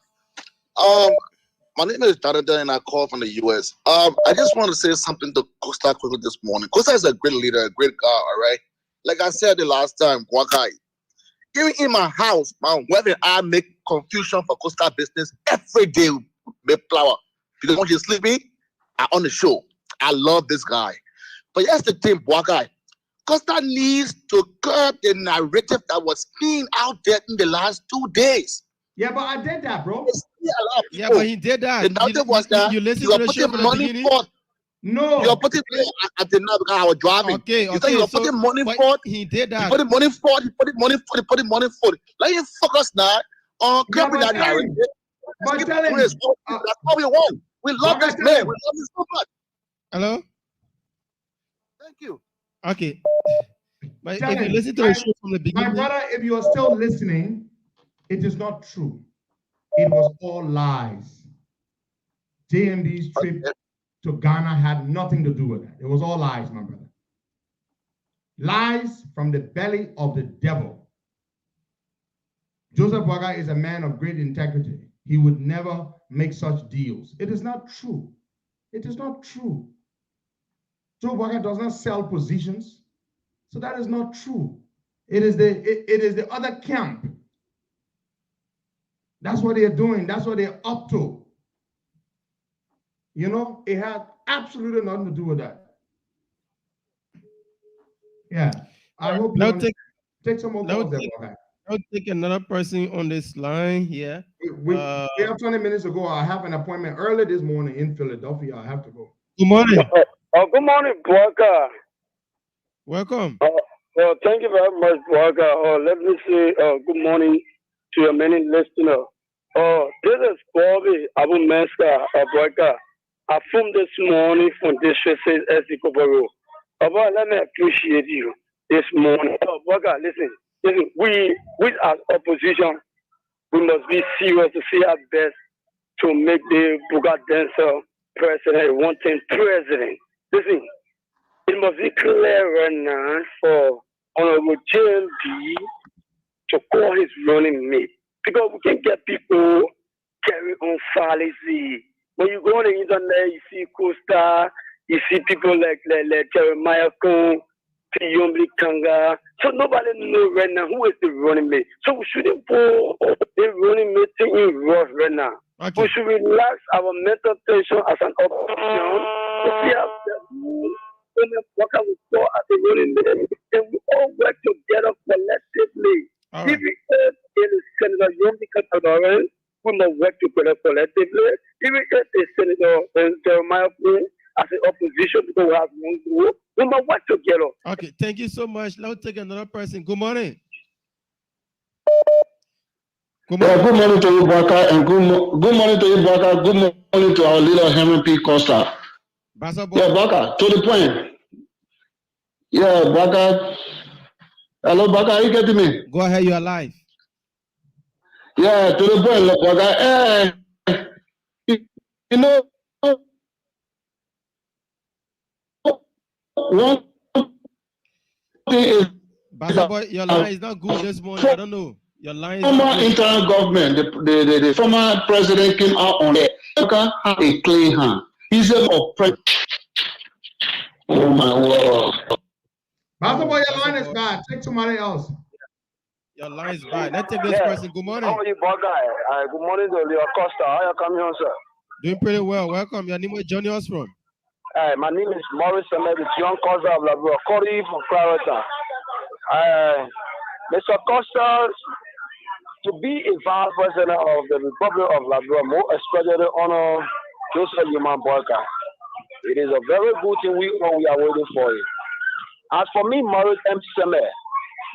My name is Jonathan, and I call from the U.S. I just want to say something to Costa quickly this morning. Costa is a great leader, a great guy, all right? Like I said the last time, Boaga, even in my house, my wife and I make confusion for Costa business every day. We make flour. Because when she's sleeping, I'm on the show. I love this guy. But here's the thing, Boaga. Costa needs to curb the narrative that was being out there in the last 2 days. Yeah, but I did that, bro. Yeah, but he did that. The narrative was that you you are putting money forth. No. You are putting money at the now because I was driving. Okay. You said you are putting money forth. He did that. You putting money forth. You putting money forth. You putting money forth. Let you focus now on curbing that narrative. But tell him. That's what we want. We love this man. We love him so much. Hello? Thank you. Okay. But if you listen to the show from the beginning. My brother, if you are still listening, it is not true. It was all lies. JMD's trip to Ghana had nothing to do with that. It was all lies, my brother. Lies from the belly of the devil. Joseph Boaga is a man of great integrity. He would never make such deals. It is not true. It is not true. Joe Boaga does not sell positions. So that is not true. It is the other camp. That's what they're doing. That's what they're up to. You know, it had absolutely nothing to do with that. Yeah. I hope you take some more calls there. I'll take another person on this line here. We have 20 minutes ago. I have an appointment early this morning in Philadelphia. I have to go. Good morning. Good morning, Boaga. Welcome. Well, thank you very much, Boaga. Let me say good morning to your many listeners. This is Bobby Abu Meska, Boaga. I filmed this morning from this Esikoboro. Let me appreciate you this morning. Boaga, listen, we as opposition, we must be serious to see our best to make the Bugadensa president wanting president. Listen, it must be clear right now for Honorable JLD to call his running mate. Because we can get people carry on fallacy. When you go on the internet, you see Costa, you see people like Jeremiah Kong, Yombli Kanga. So nobody knows right now who is the running mate. So we shouldn't put the running mate thing in rush right now. Okay. We should relax our mental tension as an option. We have what can we call as a running mate, and we all work together collectively. All If right. we have Senator Yombli Kanga, we must work together collectively. Even if the Senator Jeremiah Kong as an opposition, because we have one group, we must work together. Okay, thank you so much. Let's take another person. Good morning. Good morning to you, Baka, and good morning to you, Baka. Good morning to our leader, Henry P. Costa. Yeah, Baka, to the point. Yeah, Baka. Hello, Baka, are you getting me? Go ahead, you're live. Yeah, to the point, look, Baka. You know, one thing is Basa boy, your line is not good this morning. I don't know. Your line is former not good. internal government, the former president came out on it. Baka had a clean hand. He's a oppressor. Oh my word. Master boy, your line is bad. Take somebody else. Your line is bad. Let's take this person. Good morning. How are you, bad guy? Good morning to Leo Costa. How you coming on, sir? Doing pretty well. Welcome. Your name is Johnny us from. My name is Maurice Ahmed, the young Costa of Labrador. Calling you from Clarita. Mr. Costa, to be a vice president of the Republic of Labrador, more especially honor Joseph Human Boyka. It is a very good thing we are waiting for it. As for me, Maurice M. Semer,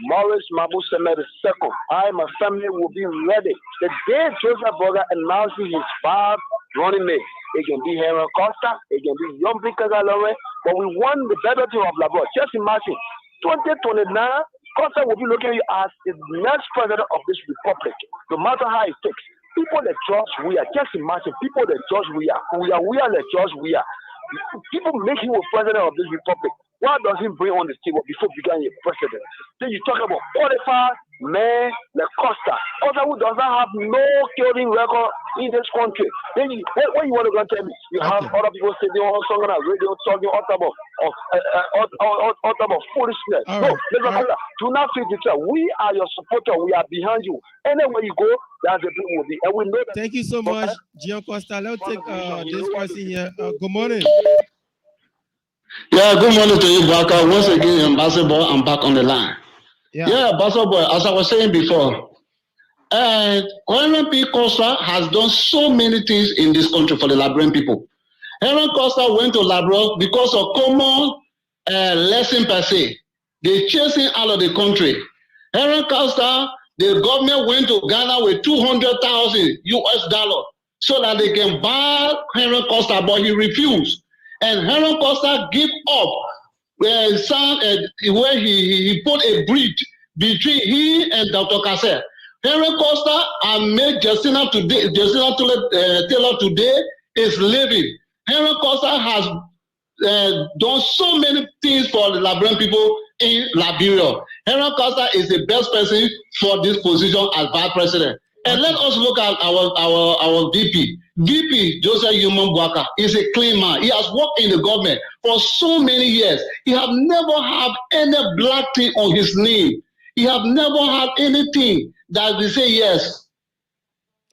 Maurice Mabu Semer II, I and my family will be ready. The day Joseph Boyka announces his 5 running mates, it can be Henry Costa, it can be Young Kagalore, but we want the better team of Labrador. Just imagine, 2029, Costa will be looking at you as the next president of this republic, no matter how it takes. People that judge we are, just imagine, people that judge we are that judge we are. People make him a president of this republic. Why does he bring on the table before becoming a president? Then you talk about 45 men, the Costa. Costa who does not have no killing record in this country. Then what you want to go and tell me? You have other people sitting on song on radio talking all about foolishness. No, do not feel the truth. We are your supporter. We are behind you. Anywhere you go, that's the people will be. And we know that. Thank you so much, Gian Costa. Let's take this person here. Good morning. Yeah, good morning to you, Baka. Once again, Ambassador, I'm back on the line. Yeah, Ambassador, as I was saying before, Henry P. Costa has done so many things in this country for the Liberian people. Henry Costa went to Labrador because of common lesson per se. They chased him out of the country. Henry Costa, the government went to Ghana with $200,000 US so that they can buy Henry Costa, but he refused. And Henry Costa gave up where he put a bridge between he and Dr. Kasser. Henry Costa and made Justina Taylor today is living. Henry Costa has done so many things for the Liberian people in Liberia. Henry Costa is the best person for this position as vice president. And let us look at our VP. VP Joseph Human Boyka is a clean man. He has worked in the government for so many years. He have never had any black thing on his name. He have never had anything that they say yes.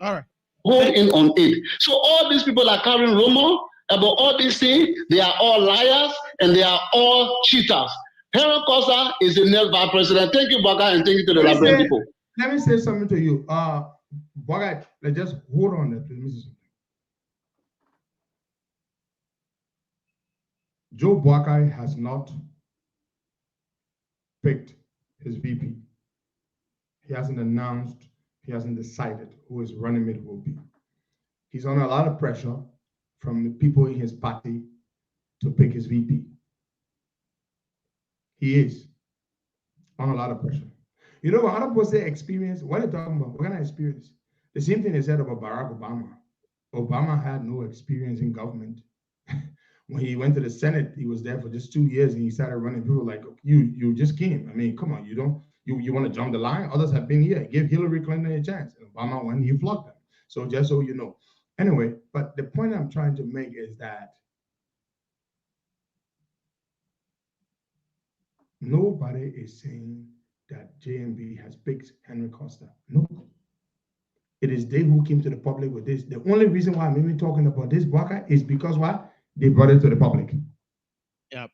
All right. Hold in on it. So all these people are carrying rumor about all these things. They are all liars and they are all cheaters. Henry Costa is the next vice president. Thank you, Boyka, and thank you to the Liberian people. Let me say something to you. Boyka, let's just hold on that. Let me say something. Joe Boyka has not picked his VP. He hasn't announced, he hasn't decided who his running mate will be. He's under a lot of pressure from the people in his party to pick his VP. He is under a lot of pressure. You know what other people say experience? What are they talking about? What kind of experience? The same thing they said about Barack Obama. Obama had no experience in government. When he went to the Senate, he was there for just 2 years and he started running. People were like, you just came. I mean, come on, you want to jump the line? Others have been here. Give Hillary Clinton a chance. And Obama went, he flogged them. So just so you know. Anyway, but the point I'm trying to make is that nobody is saying that JMB has picked Henry Costa. No. It is they who came to the public with this. The only reason why I'm even talking about this, Baka, is because why? They brought it to the public. Yep.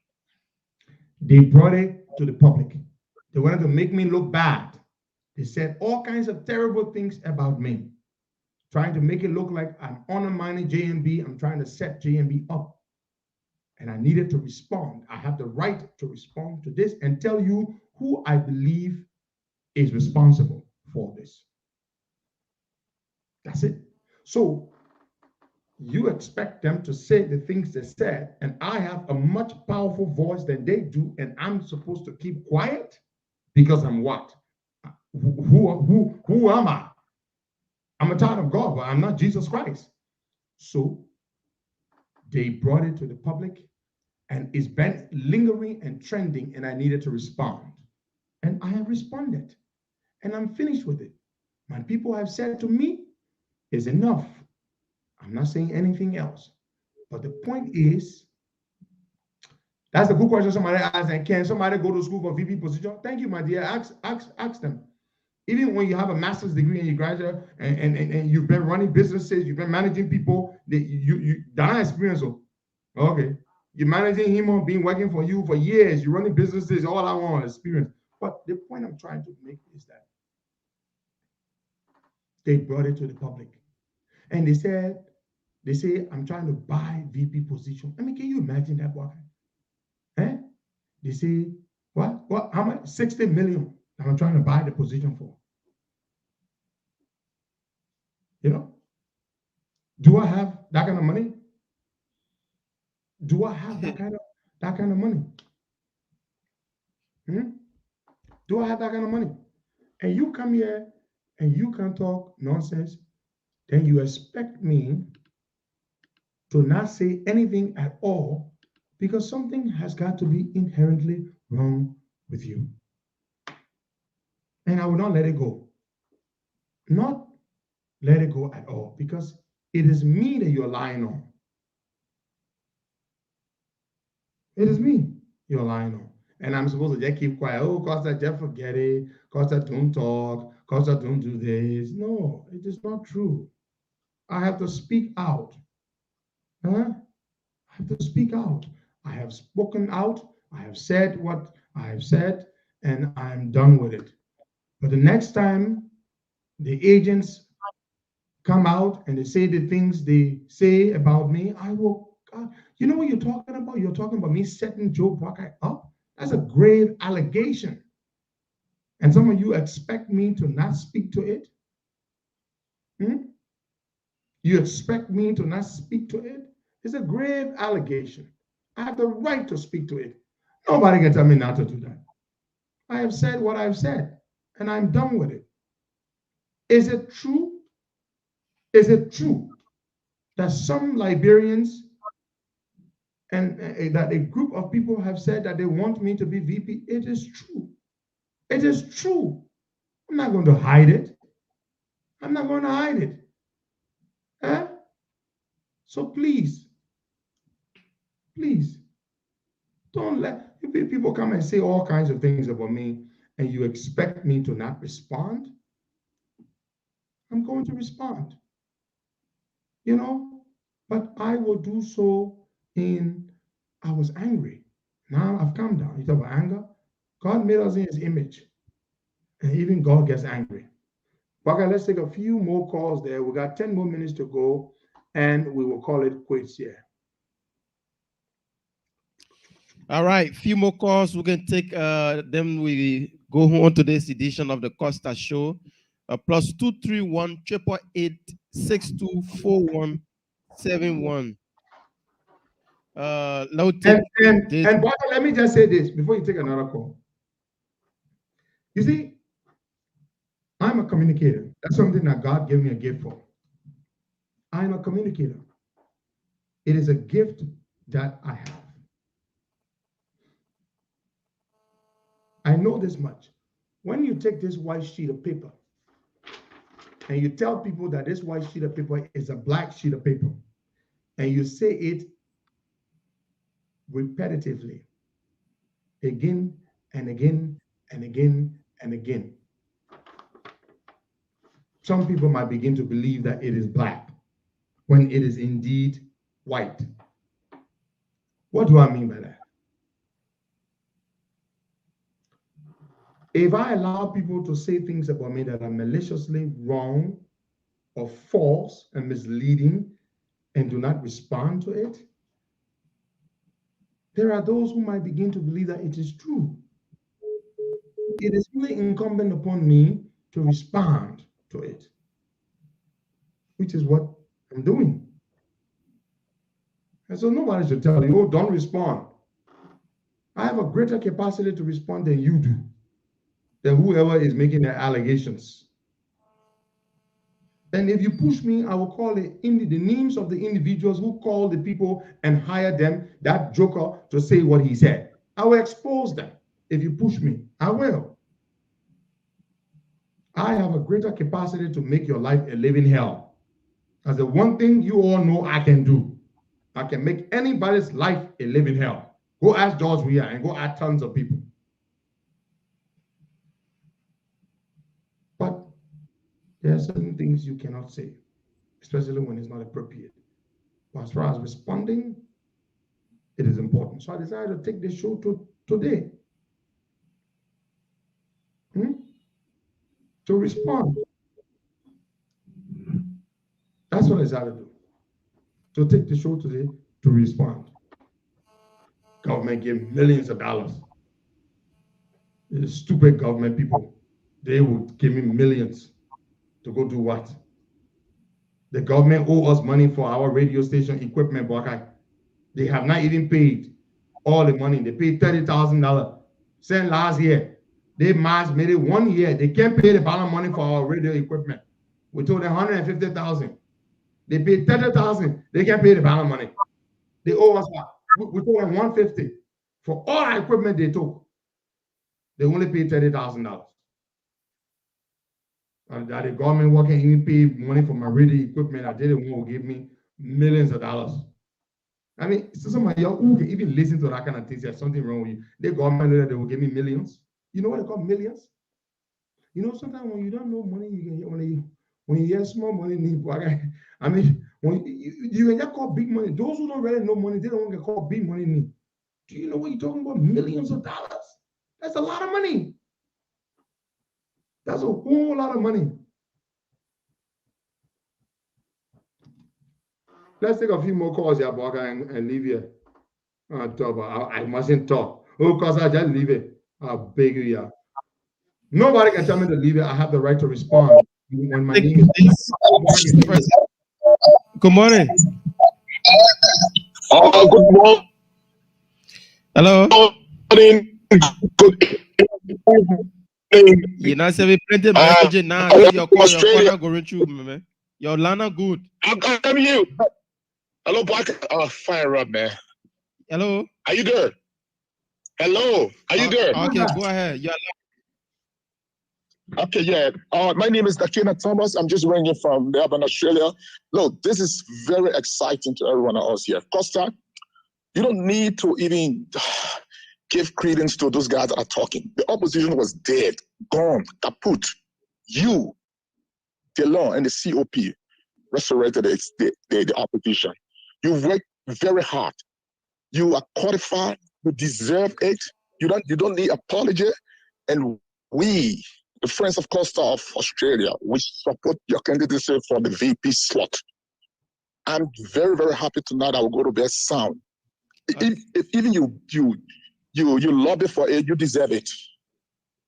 They brought it to the public. They wanted to make me look bad. They said all kinds of terrible things about me, trying to make it look like I'm undermining JMB. I'm trying to set JMB up. And I needed to respond. I have the right to respond to this and tell you who I believe is responsible for this. That's it. So you expect them to say the things they said, and I have a much powerful voice than they do, and I'm supposed to keep quiet because I'm what? Who am I? I'm a child of God, but I'm not Jesus Christ. So they brought it to the public, and it's been lingering and trending, and I needed to respond. And I have responded, and I'm finished with it. My people have said to me, is enough. I'm not saying anything else. But the point is, that's a good question somebody asked, and can somebody go to school for VP position? Thank you, my dear. Ask them. Even when you have a master's degree and you graduate and you've been running businesses, you've been managing people, you that experience. Okay. You're managing him on being working for you for years, you're running businesses, all I want is experience. But the point I'm trying to make is that they brought it to the public. And they say, I'm trying to buy VP position. I mean, can you imagine that, boy? Eh? They say, what? How much? 60 million I'm trying to buy the position for. You know? Do I have that kind of money? Do I have that kind of money? Do I have that kind of money? And you come here and you can talk nonsense, then you expect me to not say anything at all because something has got to be inherently wrong with you. And I will not let it go. Not let it go at all because it is me that you're lying on. It is me you're lying on. And I'm supposed to just keep quiet. Oh, Costa, just forget it. Costa, don't talk. Costa, don't do this. No, it is not true. I have to speak out. Huh? I have to speak out. I have spoken out. I have said what I have said, and I'm done with it. But the next time the agents come out and they say the things they say about me, I will. You know what you're talking about? You're talking about me setting Joe Parker up? That's a grave allegation. And some of you expect me to not speak to it? You expect me to not speak to it? It's a grave allegation. I have the right to speak to it. Nobody can tell me not to do that. I have said what I've said, and I'm done with it. Is it true? Is it true that some Liberians and that a group of people have said that they want me to be VP? It is true. It is true. I'm not going to hide it. I'm not going to hide it. Eh? So please, don't let people come and say all kinds of things about me and you expect me to not respond. I'm going to respond. You know, but I will do so I was angry. Now I've calmed down. You talk about anger? God made us in his image. And even God gets angry. Okay, let's take a few more calls there. We got 10 more minutes to go, and we will call it quits here. All right, few more calls. We're going to take them. We go on to this edition of the Costa Show. Plus 231 888 6241 71. And Bobby, let me just say this before you take another call. You see, I'm a communicator. That's something that God gave me a gift for. I'm a communicator. It is a gift that I have. I know this much. When you take this white sheet of paper and you tell people that this white sheet of paper is a black sheet of paper, and you say it repetitively, again and again and again and again, some people might begin to believe that it is black when it is indeed white. What do I mean by that? If I allow people to say things about me that are maliciously wrong or false and misleading and do not respond to it, there are those who might begin to believe that it is true. It is really incumbent upon me to respond to it, which is what I'm doing. And so nobody should tell you, oh, don't respond. I have a greater capacity to respond than you do, than whoever is making their allegations. And if you push me, I will call the names of the individuals who call the people and hire them, that joker, to say what he said. I will expose them. If you push me, I will. I have a greater capacity to make your life a living hell. That's the one thing you all know I can do. I can make anybody's life a living hell. Go ask George Weah and go ask tons of people. But there are certain things you cannot say, especially when it's not appropriate. But as far as responding, it is important. So I decided to take this show today. To respond. That's what I decided to do. To take the show today to respond. Government gave millions of dollars. The stupid government people, they would give me millions to go do what? The government owe us money for our radio station equipment, Buckeye. They have not even paid all the money. They paid $30,000. Sent last year. They made it 1 year. They can't pay the balance money for our radio equipment. We told them $150,000. They paid $30,000. They can't pay the balance money. They owe us what? We told them $150 for all our equipment they took. They only paid $30,000. And that the government working even paid money for my radio equipment. I didn't want to give me millions of dollars. I mean, so some of y'all who can even listen to that kind of thing, there's something wrong with you. The government, they will give me millions. You know what they call millions? You know, sometimes when you don't know money, you can when you hear small money, I mean, when you can get called big money. Those who don't really know money, they don't get called big money. Do you know what you're talking about? Millions of dollars. That's a lot of money. That's a whole lot of money. Let's take a few more calls here, Baka, and leave here. I mustn't talk. Oh, because I just leave it. I beg you, yeah. Nobody can tell me to leave it. I have the right to respond when my name is. Good morning. Oh, good morning. Hello. Good evening. You know, say we plenty message now. Your call going through, man. Your Lana good. I'm you. Hello, Black. Oh, fire up, man. Hello. Are you there? Hello. Are you there? Okay, go ahead. You're okay, yeah. My name is Dakina Thomas. I'm just ringing from Melbourne, Australia. Look, this is very exciting to everyone else here. Costa, you don't need to even give credence to those guys that are talking. The opposition was dead, gone, kaput. You, the law and the COP, resurrected the opposition. You've worked very hard. You are qualified. You deserve it. You don't need apology. And we, the Friends of Costa of Australia, we support your candidacy for the VP slot. I'm very, very happy tonight. I will go to bed sound. If even you lobby for it, you deserve it.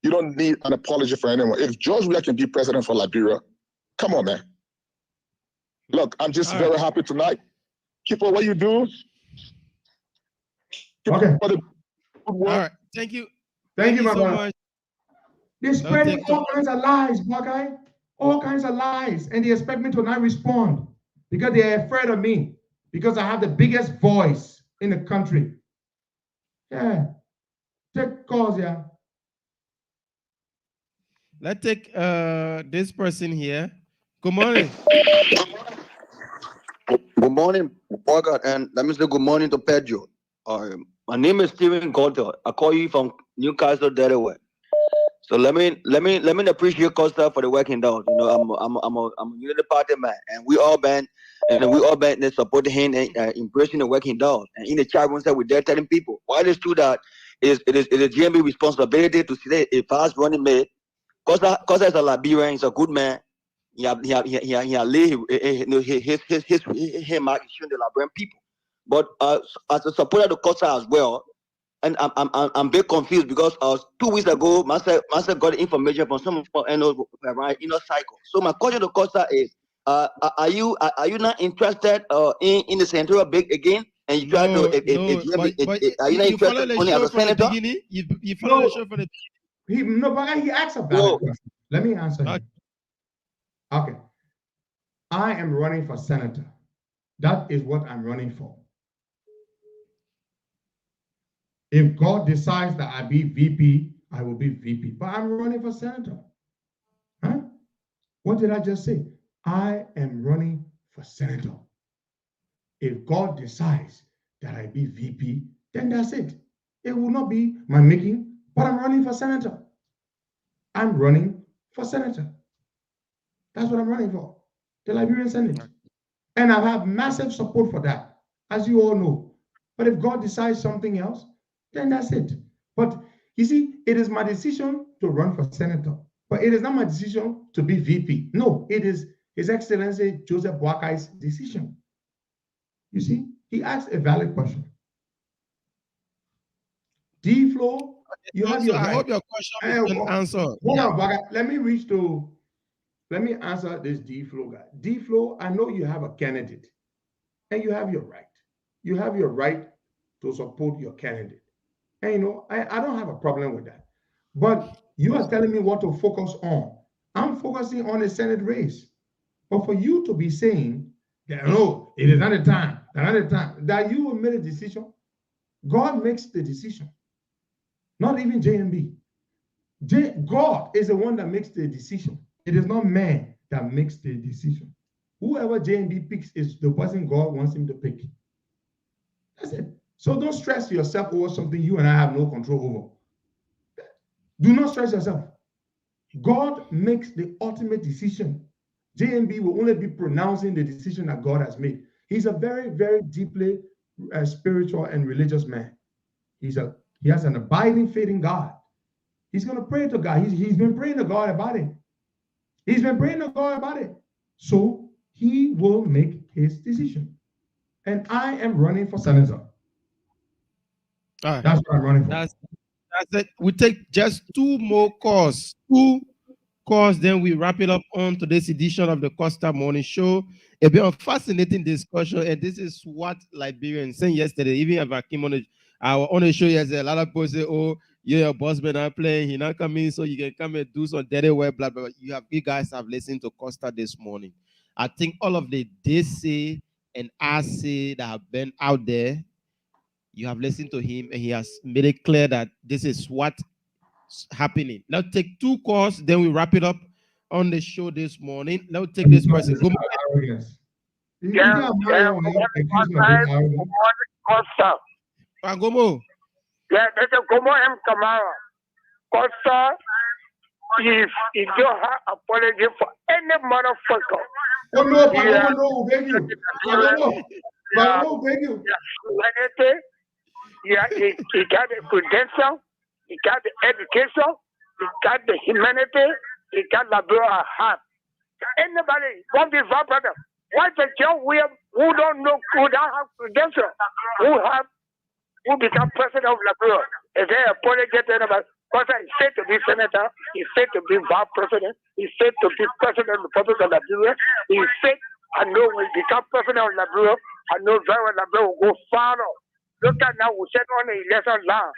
You don't need an apology for anyone. If George Weah can be president for Liberia, come on, man. Look, I'm just very happy tonight. Keep on what you do. Okay. all right. Thank you. Thank you, my so brother. much. They're spreading all kinds of lies, Buckeye. All kinds of lies. And they expect me to not respond. because they are afraid of me, because I have the biggest voice in the country. Yeah. Take calls, yeah. Let's take this person here. Good morning. Good morning, Walker, and let me say good morning to Pedro. My name is Stephen Coulter. I call you from Newcastle, Delaware. So let me appreciate Costa for the working down. You know, I'm a unity party man, and we all been supporting him and embracing the working down. And in the chat room, we're there telling people why it is true that it is GMB responsibility to say a fast running mate. Costa is a Liberian, he's a good man. He laid his mark showing the Liberian people. But as a supporter of Costa as well, and I'm very confused because 2 weeks ago, Master got information from some around inner cycle. So my question to Costa is, are you not interested in the senatorial bid again? And you try to are you not interested only as a senator? You follow the show from the beginning. He asked a valid question. Let me answer him. Okay. I am running for senator. That is what I'm running for. If God decides that I be VP, I will be VP. But I'm running for senator. Huh? What did I just say? I am running for senator. If God decides that I be VP, then that's it. It will not be my making, but I'm running for senator. I'm running for senator. That's what I'm running for, the Liberian Senate. And I have massive support for that, as you all know. But if God decides something else, then that's it. But you see, it is my decision to run for senator, but it is not my decision to be VP. No, it is His Excellency Joseph Boakai's decision. You see, he asked a valid question. D-Flow, you have your I right. hope your question has been answered. Hold on, Boakai. Let me answer this D-Flow guy. D-Flow, I know you have a candidate, and you have your right. You have your right to support your candidate. And you know, I don't have a problem with that. But you are telling me what to focus on. I'm focusing on the Senate race. But for you to be saying that, no, it is not the time, that you will make a decision, God makes the decision. Not even JMB. God is the one that makes the decision. It is not man that makes the decision. Whoever JMB picks is the person God wants him to pick. That's it. So don't stress yourself over something you and I have no control over. Do not stress yourself. God makes the ultimate decision. JMB will only be pronouncing the decision that God has made. He's a very, very deeply spiritual and religious man. He has an abiding faith in God. He's going to pray to God. He's been praying to God about it. He's been praying to God about it. So he will make his decision. And I am running for senator. All right. That's what I'm running for. That's it. We take just 2 more calls. 2 calls, then we wrap it up on today's edition of the Costa Morning Show. A bit of fascinating discussion, and this is what Liberians saying yesterday. Even if I came on the show yesterday, a lot of people say, "Oh, your boss man not playing, he not coming, so you can come and do some dirty work." Blah blah blah. You guys have listened to Costa this morning. I think all of the they say and I say that have been out there. You have listened to him, and he has made it clear that this is what's happening. Now take 2 calls, then we wrap it up on the show this morning. Now take this person. Good morning. Costa. Pangomo. Yeah, that's a Gomo M. Kamara. Costa, if you don't have apology for any motherfucker. Oh no, Pangomo, no, beg you. Pangomo, beg you. Yeah, he got the credential, he got the education, he got the humanity, he got the blood at heart. Anybody want this brother? Why the young who don't know, who don't have credential, who become president of Liberia? Is there a apologetic anybody? Because he's fit to be senator, he's fit to be vice president, he's fit to be president of the Republic of Liberia, he's fit. I know when he become president of Liberia, I know very well Liberia will go far off. Look at now, we set on the election law.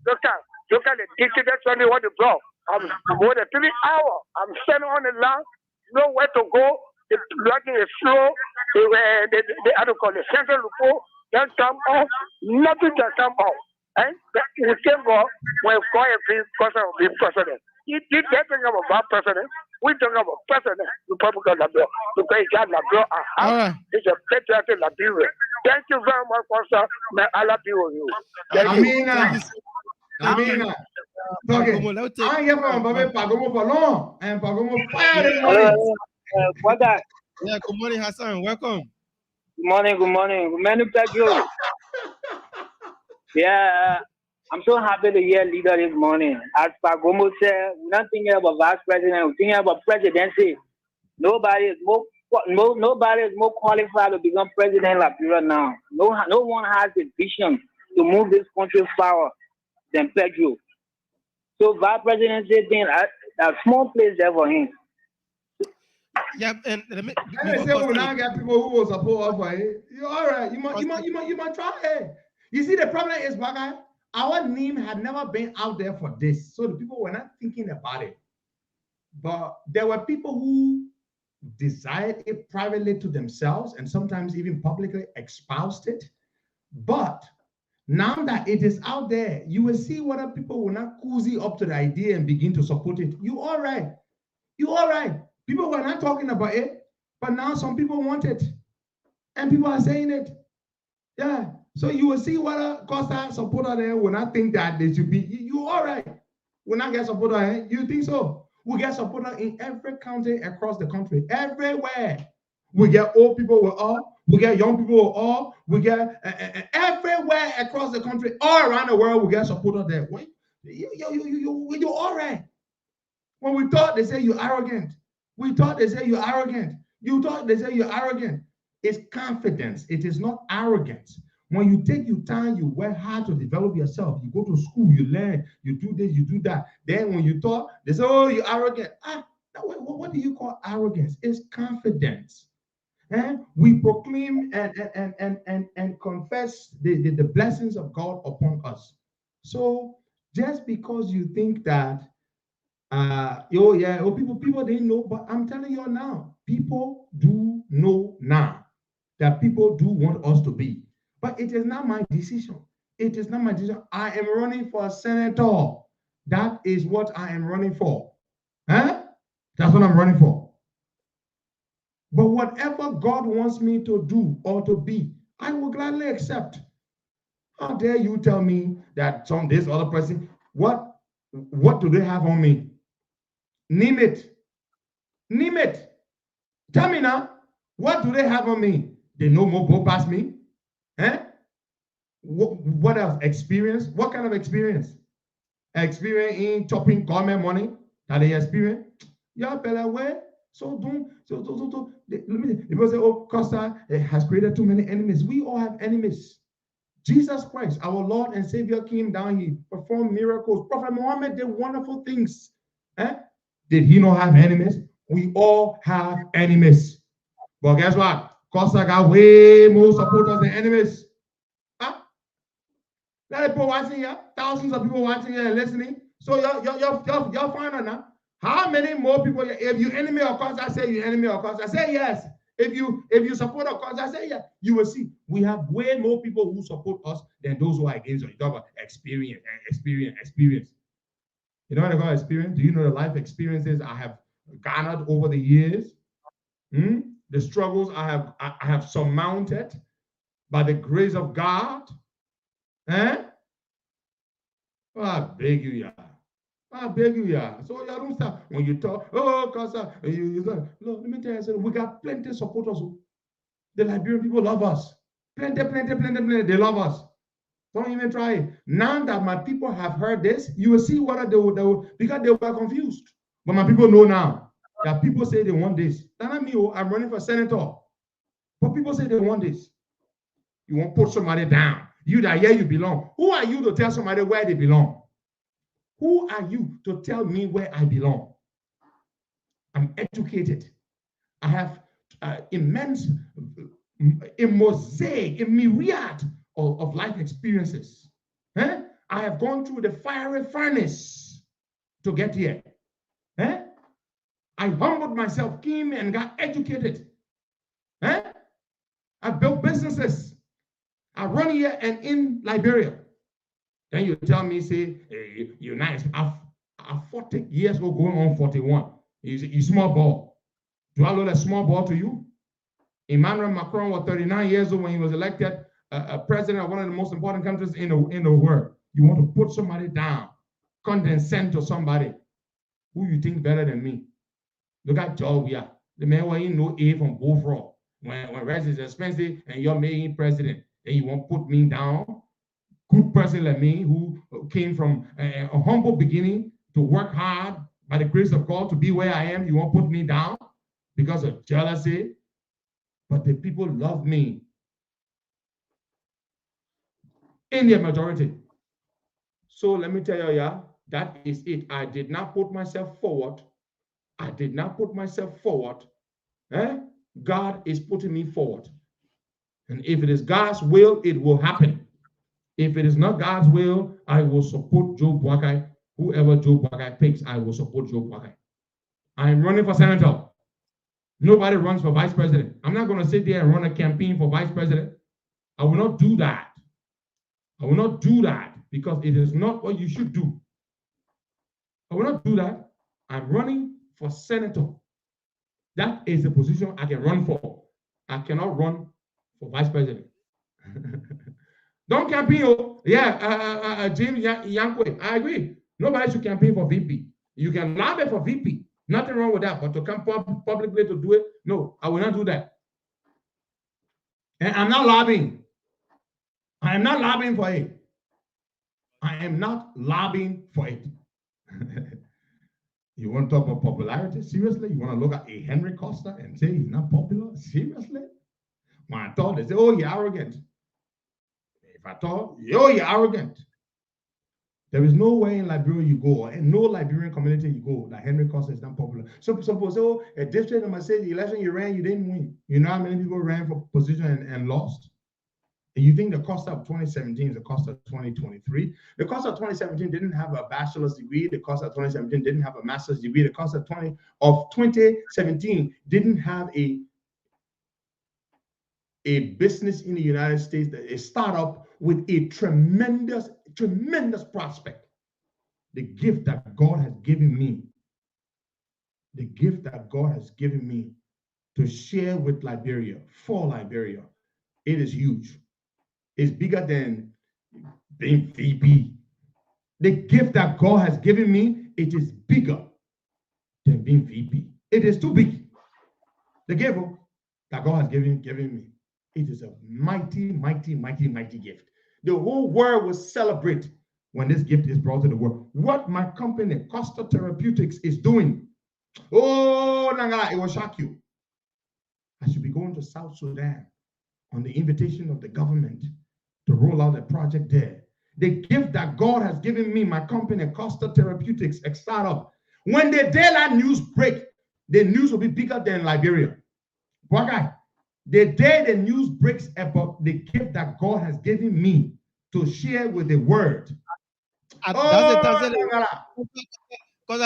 Look at the dictator tell me what to blow. I'm more than 3 hours. I'm sitting on the law, nowhere to go. the logging is slow. They how to call it central report don't come off. Nothing can come off. And the same go when Koye be president. He did that thing about bad president. We talk about president, Republican Labrador, because he got Labrador it's a patriotic Liberia. Thank you very much, Pastor. May Allah be with you. Amina. I get from Bobby Pagomo for long and Pagomo fire this morning. Yeah, good morning, Hassan. Welcome. Good morning. Good morning, Pedro. Yeah, I'm so happy to hear leader this morning. As Pagomo said, we're not thinking about vice president, we're thinking about presidency. Nobody is more qualified to become president in Liberia now. No one has the vision to move this country forward than Pedro. So vice presidency thing, a small place there for him. Yeah, and I say we now get people who will support us for it. You're all right. You might try it. You see, the problem is, our name had never been out there for this, so the people were not thinking about it. But there were people who desired it privately to themselves and sometimes even publicly espoused it. But now that it is out there, you will see whether people will not cozy up to the idea and begin to support it. You all right. People were not talking about it, but now some people want it. And people are saying it. Yeah. So you will see whether Costa supporter there will not think that they should be. You all right. Will not get supporter, eh? You think so? We get supporter in every county across the country. Everywhere. We get old people with all. We get young people with all. We get everywhere across the country, all around the world, we get supporter there. Wait, you all right. When we thought they say you're arrogant. We thought they say you're arrogant. You thought they say you're arrogant. It's confidence. It is not arrogance. When you take your time, you work hard to develop yourself. You go to school, you learn, you do this, you do that. Then when you talk, they say, oh, you're arrogant. What do you call arrogance? It's confidence. And we proclaim and confess the blessings of God upon us. So just because you think that people didn't know, but I'm telling you now, people do know now that people do want us to be. But it is not my decision. It is not my decision. I am running for senator. That is what I am running for. Huh? That's what I'm running for. But whatever God wants me to do or to be, I will gladly accept. How dare you tell me that this other person, what do they have on me? Name it. Name it. Tell me now, what do they have on me? They know more go past me? Eh? What else? Experience? What kind of experience? Experience in chopping government money that they experience? Yeah, better way. So people say, oh, Costa has created too many enemies. We all have enemies. Jesus Christ, our Lord and Savior, came down here, performed miracles. Prophet Muhammad did wonderful things. Eh? Did he not have enemies? We all have enemies. But guess what? Costa got way more supporters than enemies. Huh? There are people watching here, thousands of people watching here and listening. So you're find out now. How many more people? If you enemy of Costa, I say you enemy of Costa. I say yes. If you support of Costa, I say yes. You will see we have way more people who support us than those who are against us. You talk about experience. You know what I call experience? Do you know the life experiences I have garnered over the years? The struggles I have surmounted by the grace of God. Eh? Oh, I beg you, yeah. So you don't stop when you talk. Oh, Costa, look, let me tell you something. We got plenty of supporters. The Liberian people love us. Plenty. They love us. Don't even try it. Now that my people have heard this, you will see what they will because they were confused. But my people know now that people say they want this. That's not me. I'm running for senator. But people say they want this. You won't put somebody down. You that here you belong. Who are you to tell somebody where they belong? Who are you to tell me where I belong? I'm educated. I have immense, a mosaic, a myriad of life experiences. I have gone through the fiery furnace to get here. I humbled myself, came and got educated. I built businesses. I run here and in Liberia. Then you tell me, say, hey, you're nice. I'm 40 years old, going on 41. You small ball. Do I look like small ball to you? Emmanuel Macron was 39 years old when he was elected president of one of the most important countries in the world. You want to put somebody down, condescend to somebody who you think better than me. Look at Georgia. The man who ain't no A from Bullfrog. When rice is expensive and you're making president, then you won't put me down. Good person like me who came from a humble beginning to work hard by the grace of God to be where I am, you won't put me down because of jealousy. But the people love me in their majority. So let me tell you, that is it. I did not put myself forward. I did not put myself forward. God is putting me forward. And if it is God's will, it will happen. If it is not God's will, I will support Joe Boakai. Whoever Joe Boakai picks, I will support Joe Boakai. I am running for senator. Nobody runs for vice president. I'm not going to sit there and run a campaign for vice president. I will not do that. I will not do that because it is not what you should do. I will not do that. I'm running for senator. That is the position I can run for. I cannot run for vice president. Don't campaign. James Yankwe, I agree. Nobody should campaign for VP. You can lobby for VP. Nothing wrong with that. But to come publicly to do it, no, I will not do that. And I'm not lobbying. I am not lobbying for it. I am not lobbying for it. You want to talk about popularity? Seriously? You want to look at a Henry Costa and say he's not popular? Seriously? When I thought, they say, oh, you're arrogant. If I thought, you're arrogant. There is nowhere in Liberia you go, or in no Liberian community you go, that Henry Costa is not popular. Some people say, oh, a district in say the election you ran, you didn't win. You know how many people ran for position and lost? And you think the Costa of 2017 is the Costa of 2023? The Costa of 2017 didn't have a bachelor's degree. The Costa of 2017 didn't have a master's degree. The Costa of 2017 didn't have a business in the United States, a startup with a tremendous prospect. The gift that God has given me, to share with Liberia, for Liberia, it is huge. It's bigger than being VP. The gift that God has given me, it is bigger than being VP. It is too big. The gift that God has given me, it is a mighty, mighty, mighty, mighty gift. The whole world will celebrate when this gift is brought to the world. What my company, Costa Therapeutics, is doing, oh, Nanga, it will shock you. I should be going to South Sudan on the invitation of the government to roll out a project there. The gift that God has given me, my company, Costa Therapeutics, a startup. When the daylight news break, the news will be bigger than Liberia. But the day the news breaks about the gift that God has given me to share with the world. Because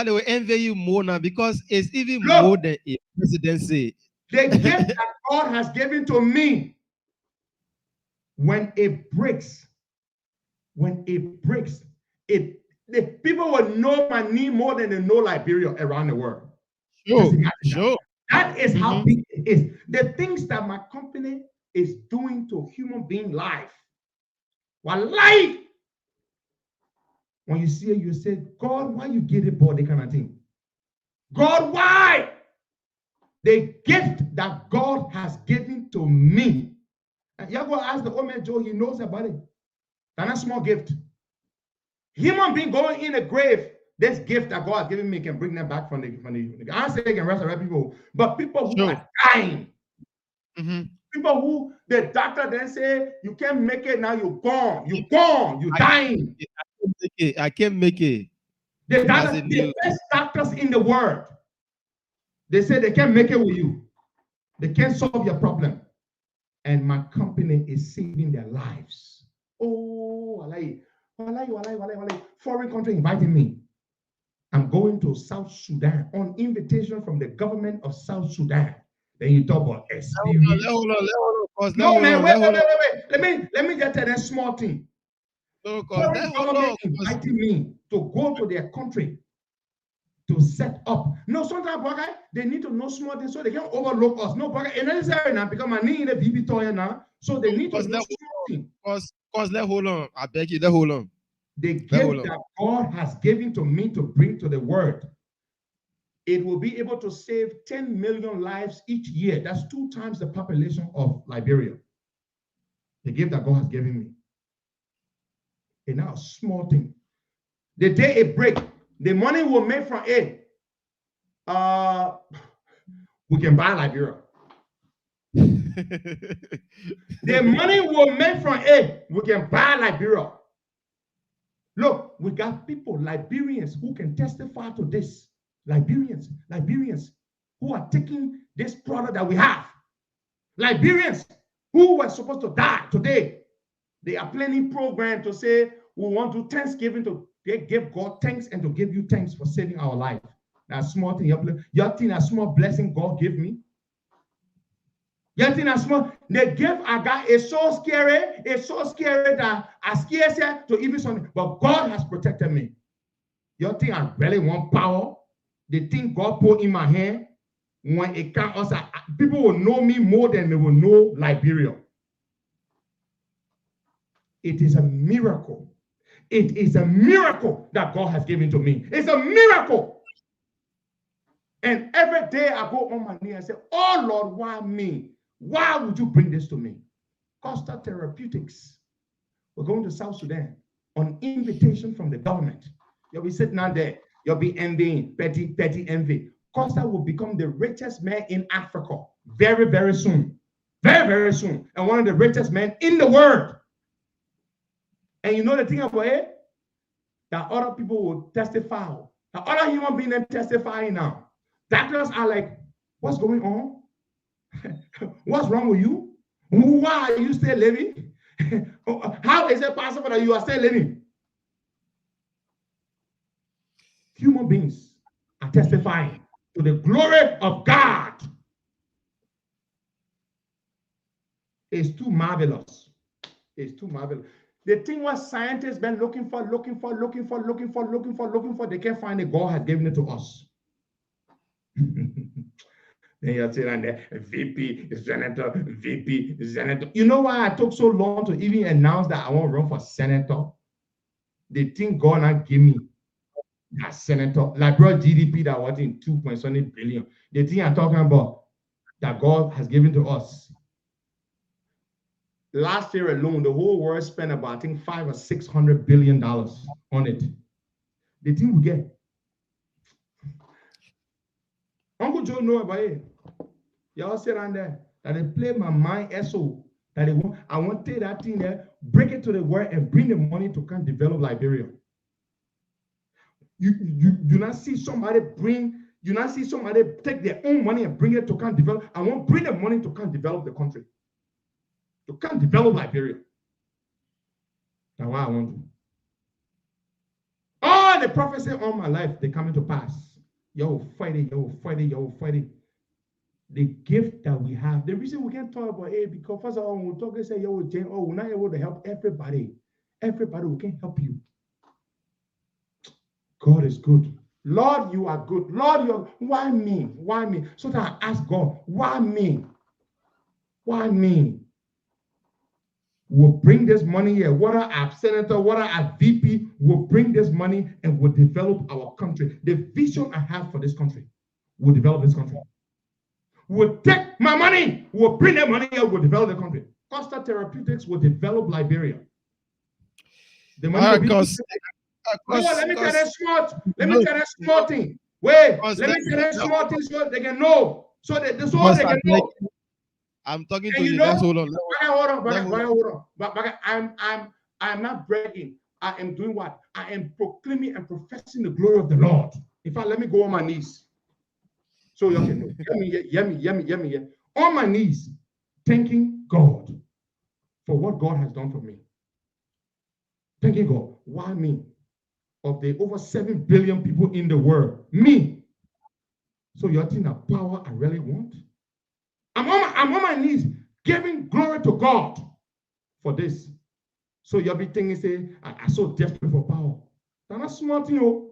they will envy you more now because it's even more than a presidency. The gift that God has given to me, when it breaks, the people will know my name more than they know Liberia around the world. Sure. That is how big it is. The things that my company is doing to human being life. Life. When you see it, you say, God, why you get it, boy, that kind of thing? God, why? The gift that God has given to me. And you're going to ask the old man Joe, he knows about it. That's a small gift. Human being going in a grave, this gift that God has given me can bring them back from the I don't say they can resurrect people, but people who are dying. People who the doctor then say, you can't make it, now you're gone. You're gone. You're dying. I can't make it. The best doctors in the world, they say they can't make it with you. They can't solve your problem. And my company is saving their lives. Oh, foreign country inviting me. I'm going to South Sudan on invitation from the government of South Sudan. Then you talk about experience. Hold on. No, man, wait. Let me just tell that small thing. Foreign government inviting me to go to their country to set up. No, sometimes they need to know small things so they can overlook us. No, it's necessary now because my knee in the BB toy now. So they need to know small things. Cause let hold on. I beg you, let hold on. The gift that God has given to me to bring to the world, it will be able to save 10 million lives each year. That's 2 times the population of Liberia. The gift that God has given me. And now, small thing. The day it break, the money we'll make from it, we can buy Liberia. The money we'll make from it, we can buy Liberia. Look, we got people, Liberians, who can testify to this. Liberians who are taking this product that we have. Liberians who were supposed to die today. They are planning program to say, we want to Thanksgiving to give God thanks and to give you thanks for saving our life. That's small thing. You think that small blessing God give me? You think that small? The gift I got is so scary. It's so scary that I scared to even something. But God has protected me. You think I really want power? The thing God put in my hand, when it comes outside, people will know me more than they will know Liberia. It is a miracle. It is a miracle that God has given to me. It's a miracle. And every day I go on my knee and say, oh Lord, why me? Why would you bring this to me? Costa Therapeutics. We're going to South Sudan on invitation from the government. You'll be sitting out there. You'll be envying, petty envy. Costa will become the richest man in Africa very, very soon. Very, very soon. And one of the richest men in the world. And you know the thing about it? That other people will testify. That other human beings are testifying now. Doctors are like, what's going on? What's wrong with you? Why are you still living? How is it possible that you are still living? Human beings are testifying to the glory of God. It's too marvelous. It's too marvelous. The thing what scientists been looking for, they can't find it. God has given it to us. Then you're saying there, VP, senator. You know why I took so long to even announce that I want to run for senator? The thing God not give me that senator, like bro GDP that was in 2.7 billion. The thing I'm talking about that God has given to us. Last year alone, the whole world spent about, I think, $500 or $600 billion on it. The thing we get. Uncle Joe know about it. Y'all sit down there that they play my mind SO. That they want, I want to take that thing there, break it to the world, and bring the money to come develop Liberia. You do not see somebody take their own money and bring it to come develop. I want to bring the money to come develop the country. To come develop Liberia. That's what I want to. All the prophecy all my life, they coming to pass. Yo, fight it. The gift that we have. The reason we can't talk about it, because first of all, when we talk and say, yo, Jane, we're not able to help everybody. Everybody, we can help you. God is good. Lord, you are good. Lord, why me? Why me? So that I ask God, why me? Why me? We'll bring this money here. What are our senator, what are our VP? We'll bring this money and we'll develop our country. The vision I have for this country, we'll develop this country. We'll take my money, we'll bring the money here, we'll develop the country. Costa Therapeutics will develop Liberia. The money let me tell that small thing. Wait, let me tell that small thing so they can know. So that they can know. I'm talking to you. Hold on. But I'm not bragging. I am doing what? I am proclaiming and professing the glory of the Lord. In fact, let me go on my knees. So you can know. Yummy. On my knees, thanking God for what God has done for me. Thanking God. Why me? of the over 7 billion people in the world. Me. So you think the power I really want? I'm on my knees giving glory to God for this. So you'll be thinking, say, I'm so desperate for power. That's not smart, you know.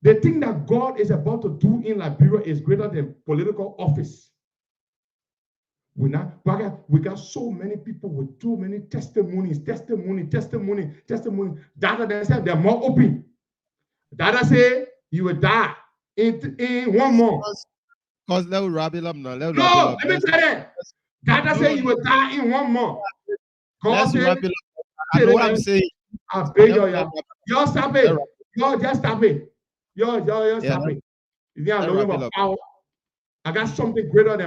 The thing that God is about to do in Liberia is greater than political office. We got so many people with too many testimonies. Dada they say they're more open. Dada say you will die in 1 month. Cause let me wrap it up now. Let me tell you. Dada say you will die in 1 month. Let's wrap it up. I know what I'm saying. I beg y'all stop it. Y'all just stop it. Y'all stop it. If you're looking for power, I got something greater than